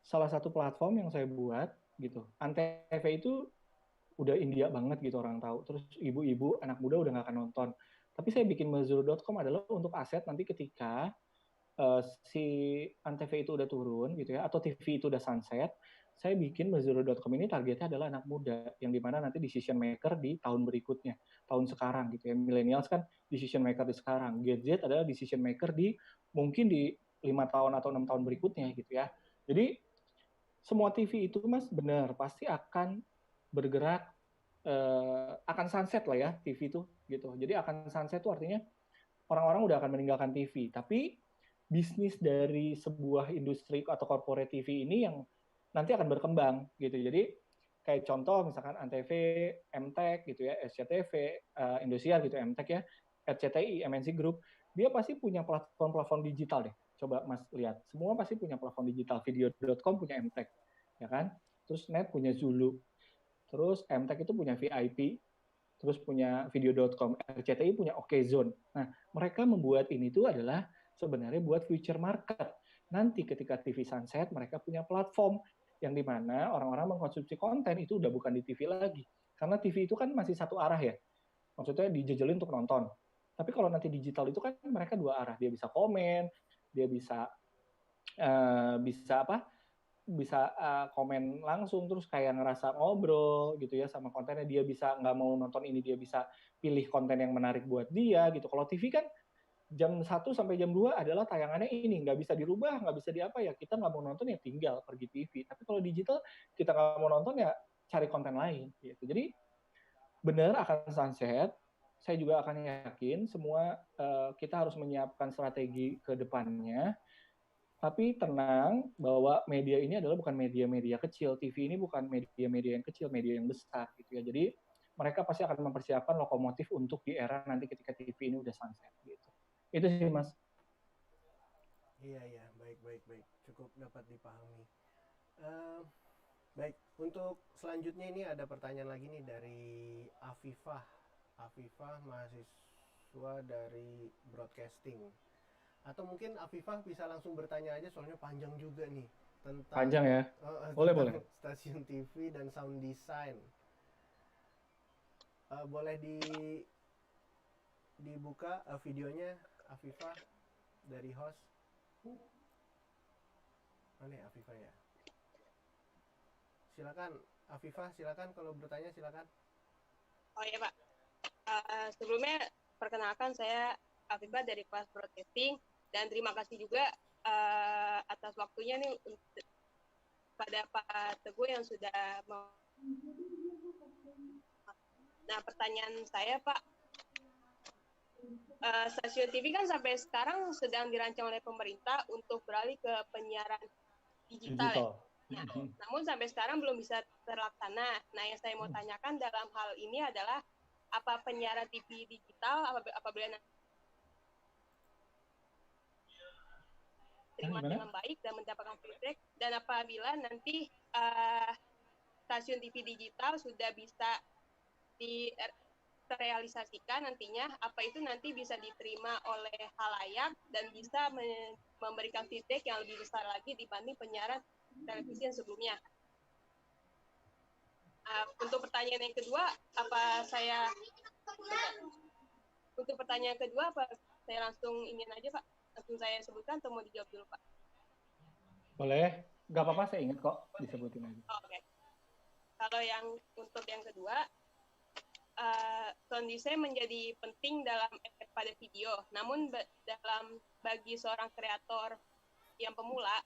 salah satu platform yang saya buat, gitu. Antv itu udah India banget gitu orang tahu. Terus ibu-ibu, anak muda udah nggak akan nonton. Tapi saya bikin milzero.com adalah untuk aset nanti ketika si Antv itu udah turun gitu ya, atau TV itu udah sunset, saya bikin milzero.com ini targetnya adalah anak muda, yang dimana nanti decision maker di tahun berikutnya, tahun sekarang gitu ya. Millennials kan decision maker di sekarang, Gen Z adalah decision maker di mungkin di 5 tahun atau 6 tahun berikutnya gitu ya. Jadi semua TV itu Mas benar pasti akan bergerak, akan sunset lah ya TV itu gitu. Jadi akan sunset itu artinya orang-orang udah akan meninggalkan TV. Tapi bisnis dari sebuah industri atau corporate TV ini yang nanti akan berkembang gitu. Jadi kayak contoh misalkan Antv, MTech gitu ya, SCTV, Indosiar gitu, MTech ya, RCTI, MNC Group, dia pasti punya platform-platform digital deh. Coba Mas lihat, semua pasti punya platform digital. Video.com punya MTech, ya kan? Terus Net punya Zulu, terus MTech itu punya VIP, terus punya video.com, RCTI punya Okezone. Nah, mereka membuat ini tuh adalah sebenarnya buat future market. Nanti ketika TV sunset, mereka punya platform yang dimana orang-orang mengkonsumsi konten itu udah bukan di TV lagi. Karena TV itu kan masih satu arah ya. Maksudnya dijejelin untuk nonton. Tapi kalau nanti digital itu kan mereka dua arah. Dia bisa komen, dia bisa bisa apa? Bisa komen langsung, terus kayak ngerasa ngobrol gitu ya sama kontennya. Dia bisa nggak mau nonton ini, dia bisa pilih konten yang menarik buat dia gitu. Kalau TV kan jam 1 sampai jam 2 adalah tayangannya ini, nggak bisa dirubah, nggak bisa diapa ya, kita nggak mau nonton ya tinggal pergi TV. Tapi kalau digital kita nggak mau nonton ya cari konten lain gitu. Jadi benar akan sunset. Saya juga akan yakin semua kita harus menyiapkan strategi ke depannya. Tapi tenang bahwa media ini adalah bukan media-media kecil. TV ini bukan media-media yang kecil, media yang besar gitu ya. Jadi mereka pasti akan mempersiapkan lokomotif untuk di era nanti ketika TV ini udah sunset gitu. Itu sih Mas. Iya, baik. Cukup dapat dipahami. Baik, untuk selanjutnya ini ada pertanyaan lagi nih dari Afifah. Afifah mahasiswa dari broadcasting. Atau mungkin Afifah bisa langsung bertanya aja, soalnya panjang juga nih tentang Panjang ya. Boleh. Stasiun TV dan sound design. Boleh dibuka videonya Afifah dari host. Mana ya Afifah ya? Silakan Afifah, silakan kalau bertanya silakan. Oh iya Pak, sebelumnya perkenalkan saya Afifah dari kelas broadcasting, dan terima kasih juga atas waktunya nih pada Pak Teguh yang sudah Nah, pertanyaan saya Pak, stasiun TV kan sampai sekarang sedang dirancang oleh pemerintah untuk beralih ke penyiaran digital. Ya? Nah, namun sampai sekarang belum bisa terlaksana. Nah, yang saya mau tanyakan dalam hal ini adalah apa penyiaran TV digital apabila terima dengan baik dan mendapatkan feedback, dan apabila nanti stasiun TV digital sudah bisa terrealisasikan nantinya, apa itu nanti bisa diterima oleh halayak dan bisa memberikan feedback yang lebih besar lagi dibanding penyiaran televisi yang sebelumnya. Untuk pertanyaan yang kedua, saya langsung ingin aja Pak? langsung saya sebutkan atau mau dijawab dulu, Pak? Boleh, nggak apa-apa, saya ingat kok, disebutin aja. Oke. Kalau yang untuk yang kedua, sound design menjadi penting dalam efek pada video. Namun bagi seorang kreator yang pemula,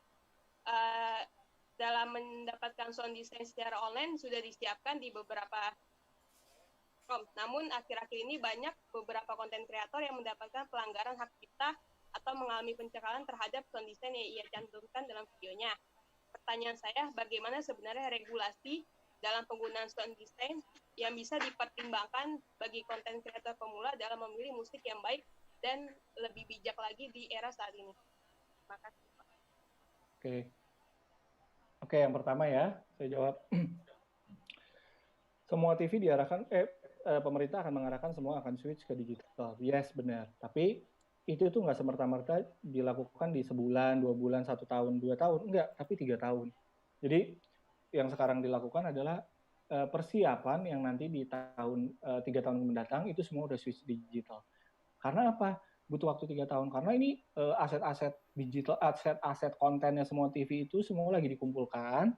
dalam mendapatkan sound design secara online sudah disiapkan di beberapa platform. Namun akhir-akhir ini banyak beberapa konten kreator yang mendapatkan pelanggaran hak cipta atau mengalami pencekalan terhadap sound design yang ia cantumkan dalam videonya. Pertanyaan saya, bagaimana sebenarnya regulasi dalam penggunaan sound design yang bisa dipertimbangkan bagi konten kreator pemula dalam memilih musik yang baik dan lebih bijak lagi di era saat ini? Terima kasih, Pak. Oke, yang pertama ya, saya jawab. Semua TV diarahkan, pemerintah akan mengarahkan semua akan switch ke digital. Yes, benar. Tapi itu tuh nggak semerta-merta dilakukan di sebulan, 2 bulan, 1 tahun, 2 tahun. Enggak, tapi 3 tahun. Jadi yang sekarang dilakukan adalah persiapan yang nanti di 3 tahun mendatang itu semua udah switch digital. Karena apa? Butuh waktu 3 tahun. Karena ini aset-aset digital, aset-aset kontennya semua TV itu semua lagi dikumpulkan.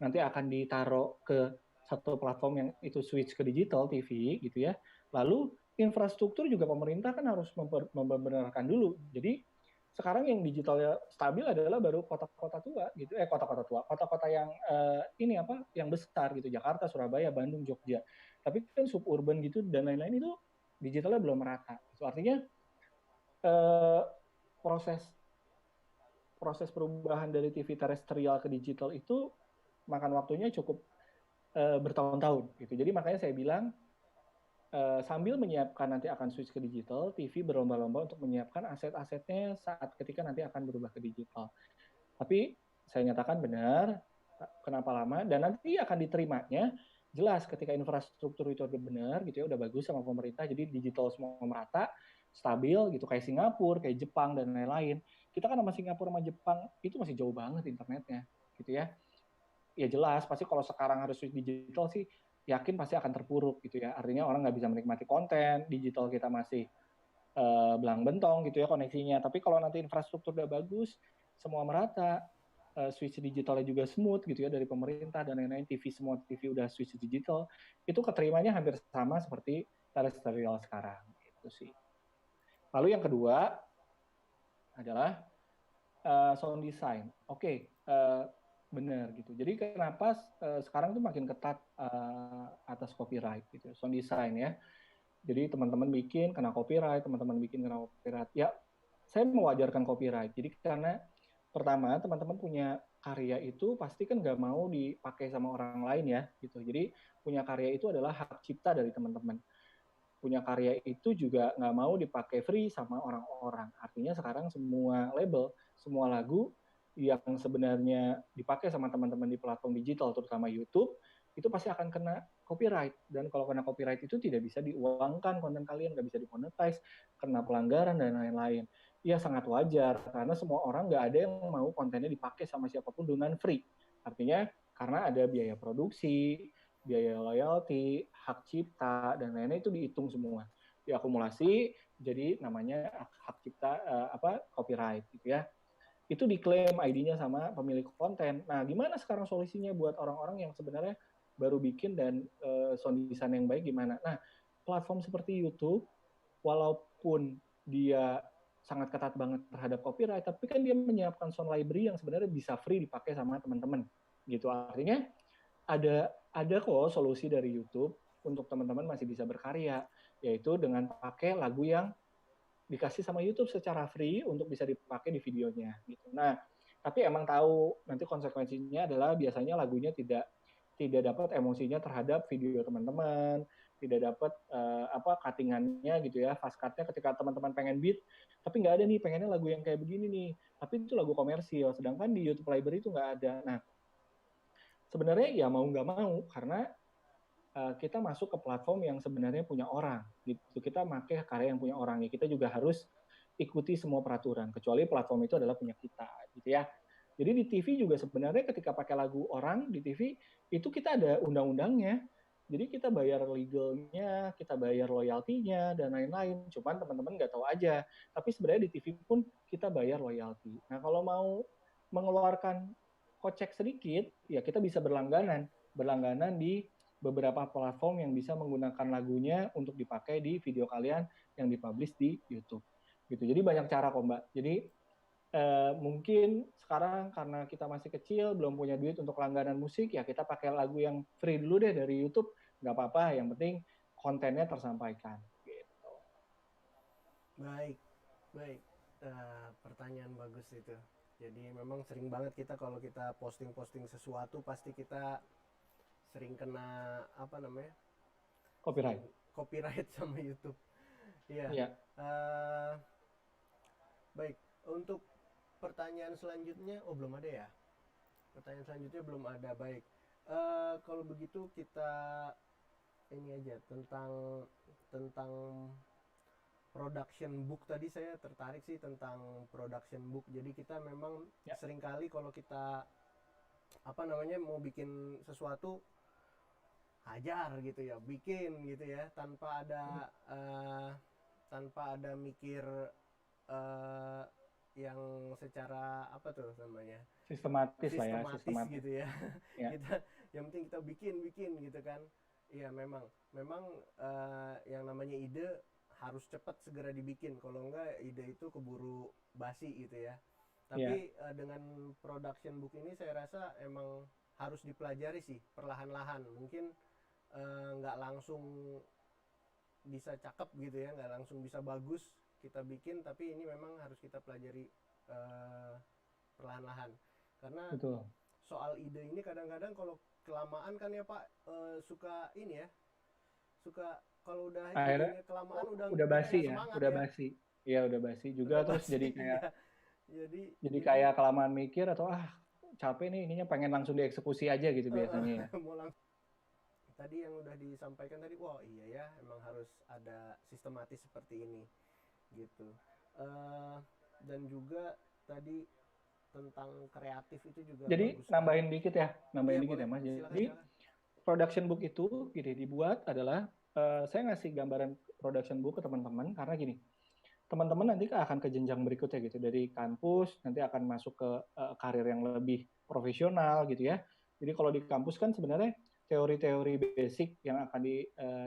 Nanti akan ditaruh ke satu platform yang itu switch ke digital TV gitu ya. Lalu infrastruktur juga pemerintah kan harus membenarkan dulu. Jadi sekarang yang digitalnya stabil adalah baru kota-kota tua gitu, kota-kota yang yang besar gitu, Jakarta, Surabaya, Bandung, Jogja. Tapi kan suburban gitu dan lain-lain itu digitalnya belum merata. Itu artinya proses perubahan dari TV terestrial ke digital itu makan waktunya cukup bertahun-tahun gitu. Jadi makanya saya bilang sambil menyiapkan nanti akan switch ke digital, TV berlomba-lomba untuk menyiapkan aset-asetnya saat ketika nanti akan berubah ke digital. Tapi saya nyatakan benar, kenapa lama, dan nanti akan diterimanya jelas ketika infrastruktur itu udah benar gitu ya, udah bagus sama pemerintah, jadi digital semua merata, stabil gitu, kayak Singapura, kayak Jepang dan lain-lain. Kita kan sama Singapura sama Jepang itu masih jauh banget internetnya gitu ya. Ya jelas pasti kalau sekarang harus switch digital sih yakin pasti akan terpuruk gitu ya. Artinya orang nggak bisa menikmati konten, digital kita masih belang bentong gitu ya koneksinya. Tapi kalau nanti infrastruktur udah bagus, semua merata, switch digitalnya juga smooth gitu ya dari pemerintah dan lain-lain, semua TV udah switch digital, itu keterimanya hampir sama seperti terestrial sekarang gitu sih. Lalu yang kedua adalah sound design. Oke, benar gitu. Jadi kenapa sekarang tuh makin ketat atas copyright gitu, sound design ya. Jadi teman-teman bikin kena copyright, teman-teman bikin kena copyright. Ya, saya mewajarkan copyright. Jadi karena pertama teman-teman punya karya itu pasti kan nggak mau dipakai sama orang lain ya gitu. Jadi punya karya itu adalah hak cipta dari teman-teman. Punya karya itu juga nggak mau dipakai free sama orang-orang. Artinya sekarang semua label, semua lagu yang sebenarnya dipakai sama teman-teman di platform digital, terutama YouTube, itu pasti akan kena copyright. Dan kalau kena copyright itu tidak bisa diuangkan konten kalian, nggak bisa dimonetize, kena pelanggaran dan lain-lain. Ya sangat wajar, karena semua orang nggak ada yang mau kontennya dipakai sama siapapun dengan free. Artinya karena ada biaya produksi, biaya loyalty, hak cipta, dan lain-lain itu dihitung semua. Diakumulasi, jadi namanya hak cipta, copyright gitu ya. Itu diklaim ID-nya sama pemilik konten. Nah, gimana sekarang solusinya buat orang-orang yang sebenarnya baru bikin dan sound design yang baik gimana? Nah, platform seperti YouTube, walaupun dia sangat ketat banget terhadap copyright, tapi kan dia menyiapkan sound library yang sebenarnya bisa free dipakai sama teman-teman. Gitu. Artinya ada kok solusi dari YouTube untuk teman-teman masih bisa berkarya, yaitu dengan pakai lagu yang dikasih sama YouTube secara free untuk bisa dipakai di videonya gitu. Nah, tapi emang tahu nanti konsekuensinya adalah biasanya lagunya tidak dapat emosinya terhadap video teman-teman, tidak dapat cuttingannya gitu ya, fast cut-nya ketika teman-teman pengen beat, tapi nggak ada nih, pengennya lagu yang kayak begini nih, tapi itu lagu komersil, sedangkan di YouTube Library itu nggak ada. Nah, sebenarnya ya mau nggak mau, karena kita masuk ke platform yang sebenarnya punya orang gitu. Kita pakai karya yang punya orang, ya kita juga harus ikuti semua peraturan, kecuali platform itu adalah punya kita gitu ya. Jadi di TV juga sebenarnya ketika pakai lagu orang di TV itu kita ada undang-undangnya. Jadi kita bayar legalnya, kita bayar royaltinya, dan lain-lain. Cuman teman-teman nggak tahu aja. Tapi sebenarnya di TV pun kita bayar royalti. Nah, kalau mau mengeluarkan kocek sedikit, ya kita bisa berlangganan. Berlangganan di beberapa platform yang bisa menggunakan lagunya untuk dipakai di video kalian yang dipublish di YouTube. Gitu. Jadi banyak cara kok, Mbak. Jadi mungkin sekarang karena kita masih kecil, belum punya duit untuk langganan musik, ya kita pakai lagu yang free dulu deh dari YouTube, nggak apa-apa, yang penting kontennya tersampaikan. Gitu. Baik, baik. Pertanyaan bagus itu. Jadi memang sering banget kita kalau kita posting-posting sesuatu pasti kita sering kena apa namanya? Copyright. Copyright sama YouTube. Iya. Iya. Baik, untuk pertanyaan selanjutnya, belum ada ya? Pertanyaan selanjutnya belum ada. Baik. Kalau begitu kita ini aja tentang production book tadi saya tertarik sih tentang production book. Jadi kita memang seringkali kalau kita apa namanya mau bikin sesuatu hajar gitu ya, bikin gitu ya tanpa ada mikir yang secara apa tuh namanya sistematis lah ya, sistematis gitu ya. Kita yang penting kita bikin gitu kan. Iya memang yang namanya ide harus cepat segera dibikin, kalau enggak ide itu keburu basi gitu ya. Tapi dengan production book ini saya rasa emang harus dipelajari sih perlahan-lahan. Mungkin nggak langsung bisa cakep gitu ya, nggak langsung bisa bagus kita bikin, tapi ini memang harus kita pelajari perlahan-lahan. Karena betul. Soal ide ini kadang-kadang kalau kelamaan kan ya Pak, suka ini ya, suka kalau udah idenya kelamaan udah basi ya, udah basi. Iya udah basi juga, udah terus basi, jadi kayak jadi kayak kelamaan mikir atau capek nih ininya, pengen langsung dieksekusi aja gitu biasanya ya. Tadi yang udah disampaikan tadi, wah iya ya, emang harus ada sistematis seperti ini gitu. Dan juga tadi tentang kreatif itu juga jadi bagus. Nambahin dikit ya Mas. Jadi production book itu gini dibuat adalah saya ngasih gambaran production book ke teman-teman karena gini, teman-teman nanti akan ke jenjang berikutnya gitu, dari kampus nanti akan masuk ke karir yang lebih profesional gitu ya. Jadi kalau di kampus kan sebenarnya teori-teori basic yang akan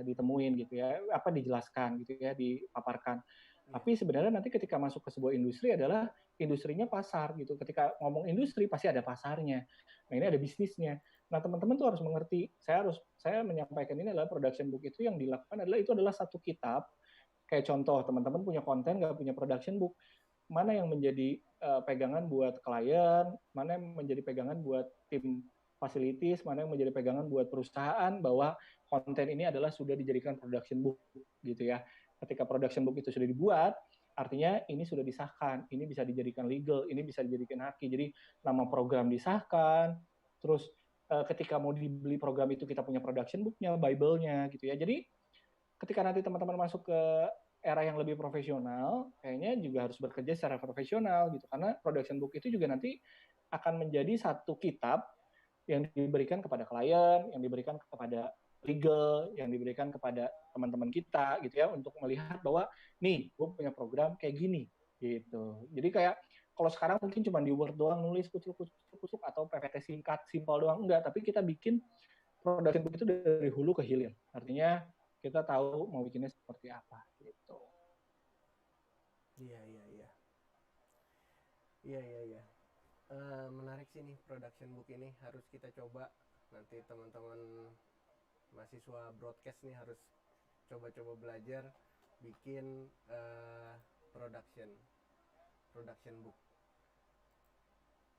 ditemuin gitu ya, apa dijelaskan gitu ya, dipaparkan. Tapi sebenarnya nanti ketika masuk ke sebuah industri adalah industrinya pasar gitu. Ketika ngomong industri pasti ada pasarnya. Nah ini ada bisnisnya. Nah teman-teman tuh harus mengerti. Saya menyampaikan ini adalah production book itu yang dilakukan adalah itu adalah satu kitab. Kayak contoh teman-teman punya konten nggak punya production book, mana yang menjadi pegangan buat klien, mana yang menjadi pegangan buat tim facilities, mana yang menjadi pegangan buat perusahaan bahwa konten ini adalah sudah dijadikan production book gitu ya. Ketika production book itu sudah dibuat, artinya ini sudah disahkan, ini bisa dijadikan legal, ini bisa dijadikan haki. Jadi nama program disahkan, terus ketika mau dibeli program itu kita punya production booknya, Bible-nya gitu ya. Jadi ketika nanti teman-teman masuk ke era yang lebih profesional, kayaknya juga harus bekerja secara profesional gitu. Karena production book itu juga nanti akan menjadi satu kitab yang diberikan kepada klien, yang diberikan kepada legal, yang diberikan kepada teman-teman kita gitu ya, untuk melihat bahwa nih gue punya program kayak gini gitu. Jadi kayak kalau sekarang mungkin cuma di Word doang nulis kucuk atau PPT singkat simpel doang, enggak, tapi kita bikin production book itu dari hulu ke hilir. Artinya kita tahu mau bikinnya seperti apa gitu. Iya. Menarik sih nih production book ini, harus kita coba. Nanti teman-teman mahasiswa broadcast nih harus coba-coba belajar bikin production book.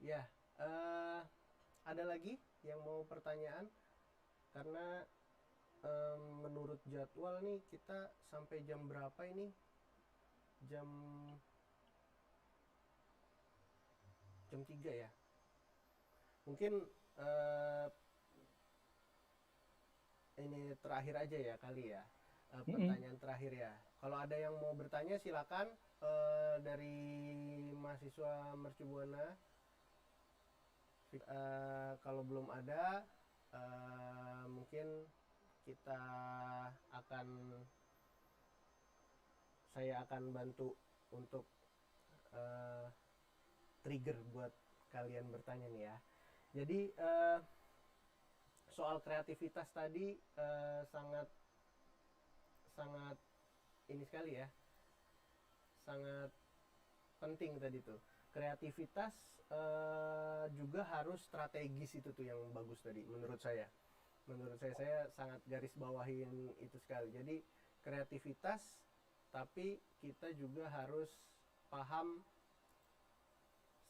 Ya, ada lagi yang mau pertanyaan? Karena menurut jadwal nih kita sampai jam berapa ini? Jam 3 ya. Mungkin ini terakhir aja ya kali ya. Pertanyaan terakhir ya. Kalau ada yang mau bertanya silakan dari mahasiswa Mercu Buana. Kalau belum ada mungkin kita akan saya akan bantu untuk trigger buat kalian bertanya nih ya. Jadi soal kreativitas tadi sangat sangat ini sekali ya, sangat penting tadi tuh. Kreativitas juga harus strategis, itu tuh yang bagus tadi menurut saya. Menurut saya sangat garis bawahin itu sekali. Jadi kreativitas, tapi kita juga harus paham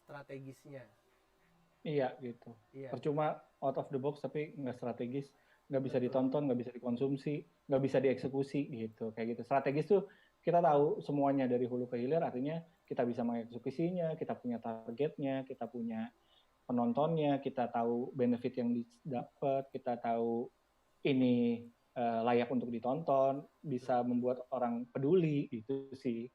strategisnya. Iya gitu. Iya, Percuma out of the box tapi nggak strategis, nggak bisa betul. ditonton, nggak bisa dikonsumsi, nggak bisa dieksekusi gitu. Kayak gitu. Strategis tuh kita tahu semuanya dari hulu ke hilir, artinya kita bisa mengeksekusinya, kita punya targetnya, kita punya penontonnya, kita tahu benefit yang didapat, kita tahu ini layak untuk ditonton, bisa membuat orang peduli gitu sih.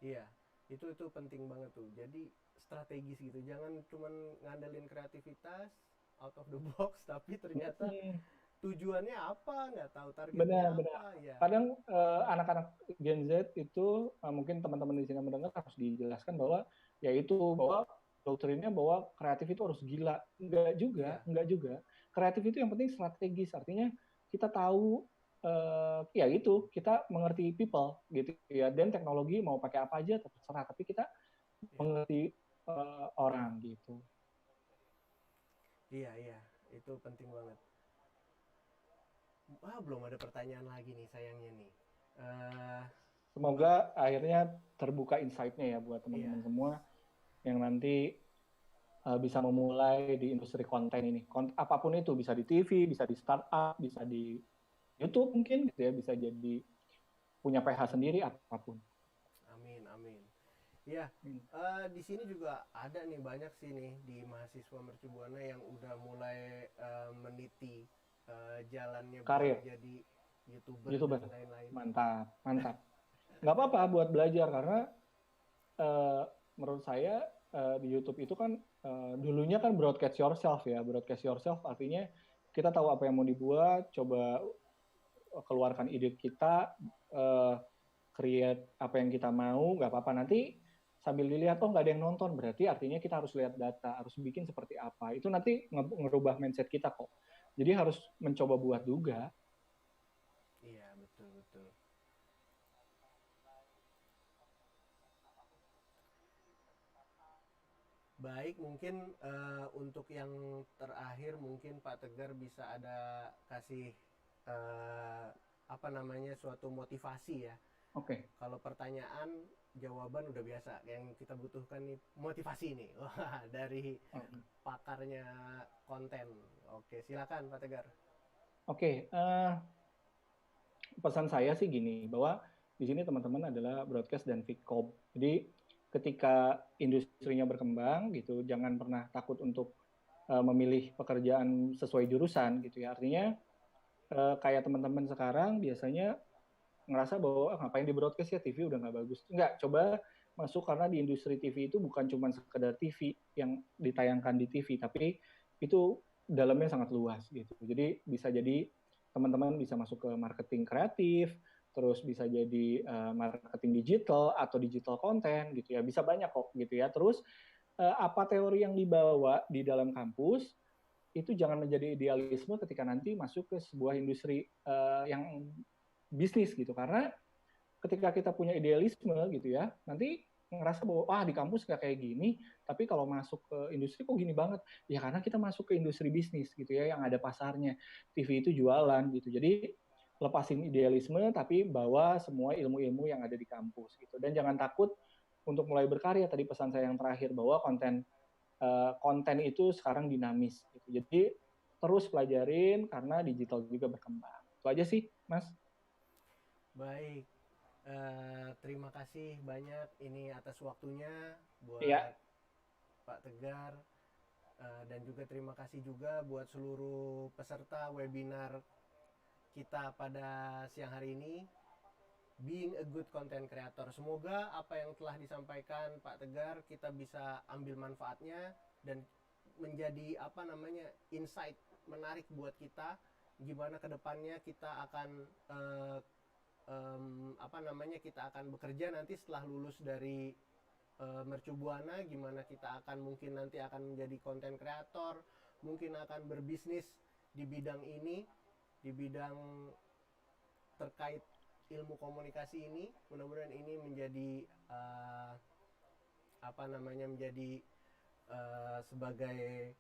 Iya, itu penting banget tuh. Jadi strategis gitu. Jangan cuman ngandelin kreativitas out of the box, tapi ternyata tujuannya apa, nggak tahu targetnya Benar. apa. Ya, Kadang anak-anak Gen Z itu mungkin teman-teman di sini mendengar harus dijelaskan bahwa bahwa doktrinnya bahwa kreatif itu harus gila. Enggak juga. Kreatif itu yang penting strategis. Artinya kita tahu kita mengerti people gitu ya. Dan teknologi mau pakai apa aja terserah, tapi kita mengerti orang gitu. iya, itu penting banget. Belum ada pertanyaan lagi nih sayangnya nih. Semoga akhirnya terbuka insight-nya ya buat teman-teman semua yang nanti bisa memulai di industri konten ini. Apapun itu, bisa di TV, bisa di startup, bisa di YouTube mungkin gitu ya, bisa jadi punya PH sendiri, apapun. Amin. Ya, di sini juga ada nih banyak sih nih di mahasiswa Mercu Buana yang udah mulai meniti jalannya Karir. buat jadi YouTuber dan lain-lain. Mantap. Nggak apa-apa buat belajar, karena menurut saya di YouTube itu kan dulunya kan broadcast yourself ya. Broadcast yourself artinya kita tahu apa yang mau dibuat, coba keluarkan ide kita, create apa yang kita mau, nggak apa-apa. Nanti sambil dilihat, nggak ada yang nonton, berarti artinya kita harus lihat data, harus bikin seperti apa. Itu nanti ngerubah mindset kita kok. Jadi harus mencoba buat juga. Iya, betul. Baik, mungkin untuk yang terakhir mungkin Pak Tegar bisa ada kasih suatu motivasi ya. Oke. Kalau pertanyaan, jawaban udah biasa. Yang kita butuhkan nih motivasi nih. Wah, dari pakarnya konten. Oke, silakan Pak Tegar. Oke, pesan saya sih gini, bahwa di sini teman-teman adalah broadcast dan Vkom. Jadi ketika industrinya berkembang gitu, jangan pernah takut untuk memilih pekerjaan sesuai jurusan gitu ya. Artinya kayak teman-teman sekarang biasanya ngerasa bahwa ngapain di broadcast ya, TV udah nggak bagus. Nggak, coba masuk, karena di industri TV itu bukan cuma sekedar TV yang ditayangkan di TV, tapi itu dalamnya sangat luas gitu. Jadi bisa jadi teman-teman bisa masuk ke marketing kreatif, terus bisa jadi marketing digital atau digital content gitu ya, bisa banyak kok gitu ya. Terus apa teori yang dibawa di dalam kampus itu jangan menjadi idealisme ketika nanti masuk ke sebuah industri yang bisnis gitu, karena ketika kita punya idealisme gitu ya, nanti ngerasa bahwa di kampus nggak kayak gini, tapi kalau masuk ke industri kok gini banget ya, karena kita masuk ke industri bisnis gitu ya, yang ada pasarnya. TV itu jualan gitu, jadi lepasin idealisme tapi bawa semua ilmu-ilmu yang ada di kampus gitu. Dan jangan takut untuk mulai berkarya. Tadi pesan saya yang terakhir bahwa konten itu sekarang dinamis gitu. Jadi terus pelajarin karena digital juga berkembang. Itu aja sih, Mas. Baik. Terima kasih banyak ini atas waktunya buat Pak Tegar, dan juga terima kasih juga buat seluruh peserta webinar kita pada siang hari ini, Being a Good Content Creator. Semoga apa yang telah disampaikan Pak Tegar kita bisa ambil manfaatnya dan menjadi insight menarik buat kita gimana kedepannya kita akan kita akan bekerja nanti setelah lulus dari Mercubuana, gimana kita akan mungkin nanti akan menjadi konten kreator, mungkin akan berbisnis di bidang ini, di bidang terkait ilmu komunikasi ini. Mudah-mudahan ini menjadi menjadi sebagai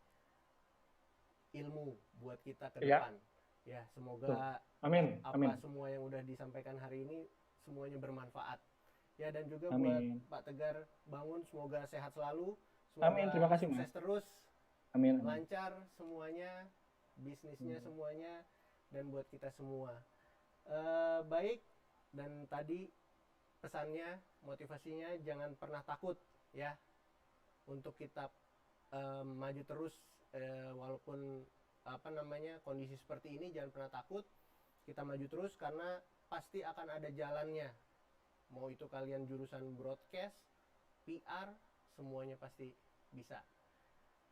ilmu buat kita ke depan. Ya, semoga Amin. Semua yang udah disampaikan hari ini semuanya bermanfaat. Ya, dan juga Amin. buat Pak Tegar Bangun, semoga sehat selalu. Semoga Amin, terima kasih, sukses terus. Amin. Lancar semuanya, bisnisnya semuanya, dan buat kita semua. Baik, dan tadi pesannya, motivasinya, jangan pernah takut ya untuk kita maju terus, walaupun kondisi seperti ini. Jangan pernah takut, kita maju terus karena pasti akan ada jalannya. Mau itu kalian jurusan broadcast, PR, semuanya pasti bisa.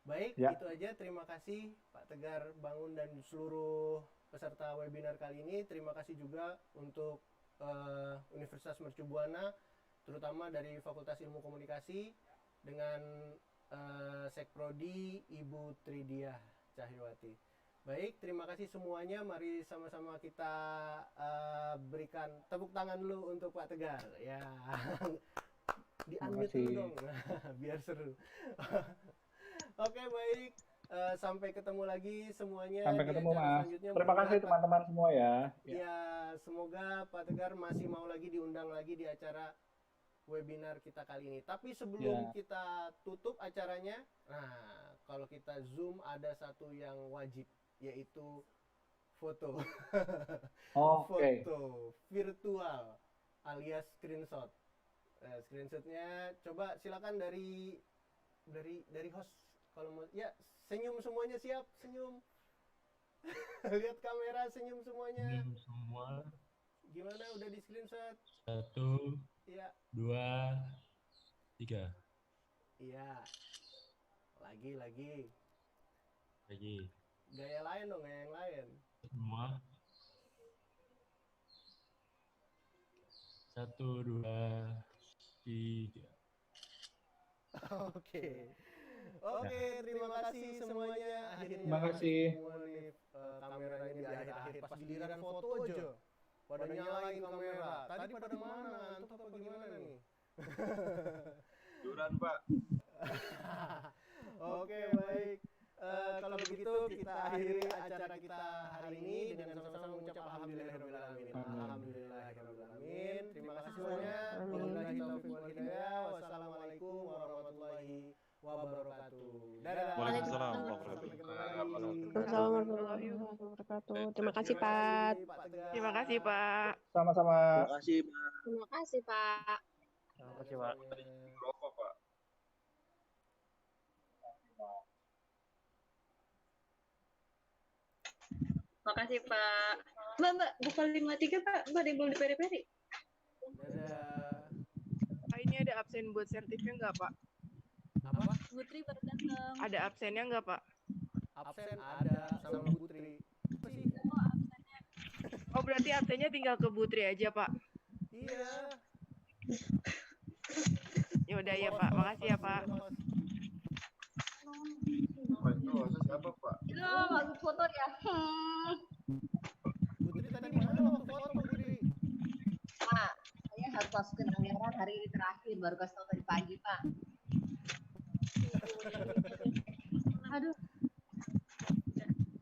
Baik, itu aja. Terima kasih Pak Tegar Bangun dan seluruh peserta webinar kali ini. Terima kasih juga untuk Universitas Mercubuana, terutama dari Fakultas Ilmu Komunikasi dengan Sekprodi Ibu Tridiah Cahyawati. Baik, terima kasih semuanya. Mari sama-sama kita berikan tepuk tangan dulu untuk Pak Tegar. Ya, di-unmute dulu dong, biar seru. Oke, baik. Sampai ketemu lagi semuanya. Sampai ketemu, Mas. Selanjutnya. Terima kasih teman-teman semua ya. Ya, semoga Pak Tegar masih mau lagi diundang lagi di acara webinar kita kali ini. Tapi sebelum kita tutup acaranya, nah, kalau kita Zoom ada satu yang wajib, yaitu foto. Foto virtual alias screenshot. Screenshotnya coba silakan dari host, kalau mau ya, senyum semuanya, siap senyum. Lihat kamera, senyum semuanya. Senyum semua. Gimana, udah di screenshot? 1, ya. 2, 3. Iya. Lagi. Gaya lain dong, gaya yang lain. Semua. 1, 2, 3. Oke, terima kasih semuanya. Akhirnya terima kasih. Semua nih, kameranya di akhir-akhir pas giliran foto aja pada nyalain kamera. Tadi pada mana, ngantuk apa gimana nih? Duran, Pak. Oke, baik. Kalau begitu kita akhiri acara kita hari ini dengan sama-sama mengucap alhamdulillahirobbilalamin. Alhamdulillahirobbilalamin. Terima kasih semuanya. Wabillahi taufiq wal hidayah. Wassalamualaikum warahmatullahi wabarakatuh. Dadah. Waalaikumsalam warahmatullahi warahmatullahi wabarakatuh. Terima kasih, Pak. Terima kasih, Pak. Sama-sama. Terima kasih, Pak. Terima kasih, Pak. Terima kasih, Pak. Rokok, Pak. Makasih, Pak. Mbak, bukan 53, Pak. Mbak, ada yang belum diperi-peri. Pak, ini ada absen buat sertifnya nggak, Pak? Apa? Putri baru datang. Ada absennya nggak, Pak? Absen ada sama Putri. Apa sih? Oh, berarti absennya tinggal ke Putri aja, Pak? Iya. Ya udah ya, Pak. Makasih ya, Pak. Pak, itu siapa, Pak? Itu waktu foto ya. Putri tadi di mana waktu foto, Putri? Pak, saya harus masukin anggaran hari ini terakhir, baru kasih tahu tadi pagi, Pak. Aduh.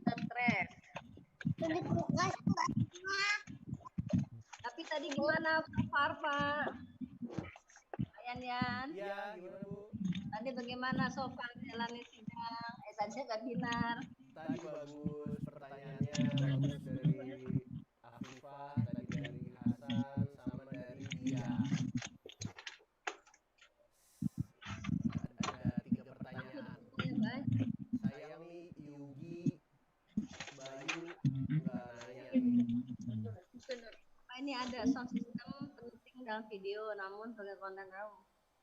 Stres. Tapi tadi gimana Pak? Yan. Iya, gimana, Bu? Tadi bagaimana Sofan jalannya sidang? Saya nggak binar. Tadi bagus pertanyaannya, bagus dari Afifah, tadi dari Hasan, sama dari Dia. Ada 3 pertanyaan. Saya nih Yugi, Bayu, nggak nanya. Pak, ini ada sound system penting dalam video, namun sebagai konten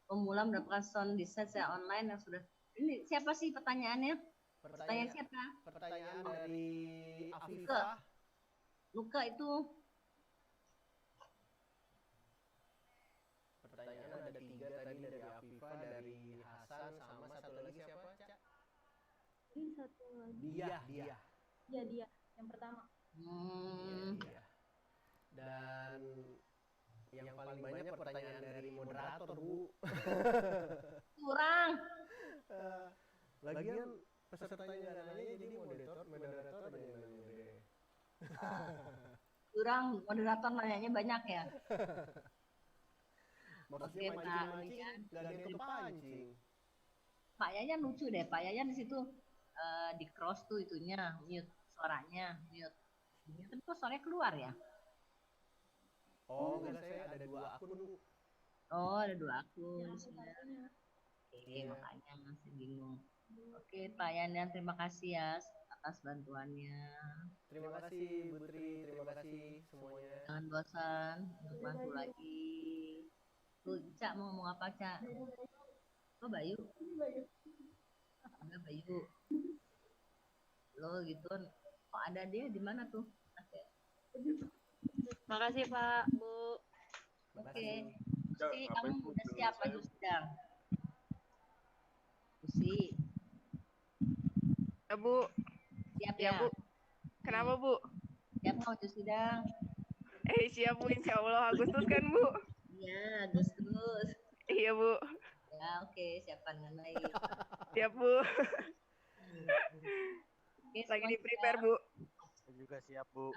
pemula mendapatkan sound design secara online yang sudah. Ini siapa sih pertanyaannya? Pertanyaan siapa? Pertanyaan dari Afifah. Luka itu Pertanyaan ada 3 tadi dari Afifa, dari Hasan, sama satu lagi siapa, Cak? Ini satu lagi. Dia. Ya dia yang pertama. Iya. Dan yang paling banyak pertanyaan dari moderator, Bu. kurang. Lagian pesertanya nggak nanya, jadi moderator ada yang nanya deh. Kurang, moderator nanyanya banyak ya. Maksudnya Oke, Pak. mancing-mancing, nggak ada yang kepancing. Pak Yayan lucu deh. Pak Yayan di situ di cross tuh itunya, mute suaranya, mute. Ini kan kok suaranya keluar ya? Oh, enggak, saya ada 2 akun, Bu. Oh, ada 2 akun. Makanya. Oke, Iya. makanya masih bingung. Oke, Pak Yayan, terima kasih ya atas bantuannya. Terima kasih, Bu Tri. Terima kasih semuanya. Jangan bosan untuk bantu lagi. Tuh, Cak mau ngomong apa, Cak? Oh, Bayu. Ada Bayu. Lo gitu. Kok ada dia di mana tuh? Oke. Makasih Pak, Bu. Oke. Usi, kamu udah siap maju sidang? Usi, Ya, Bu. siap Ya, ya? Bu. Kenapa, Bu? Siap maju sidang? Siap, Bu. Insya Allah Agustus kan, Bu? Iya, Agustus. Iya, Bu. Ya, oke, siapkan dengan baik. Siap, Bu. Oke, Lagi semua di prepare, siap? Bu. Saya juga siap, Bu.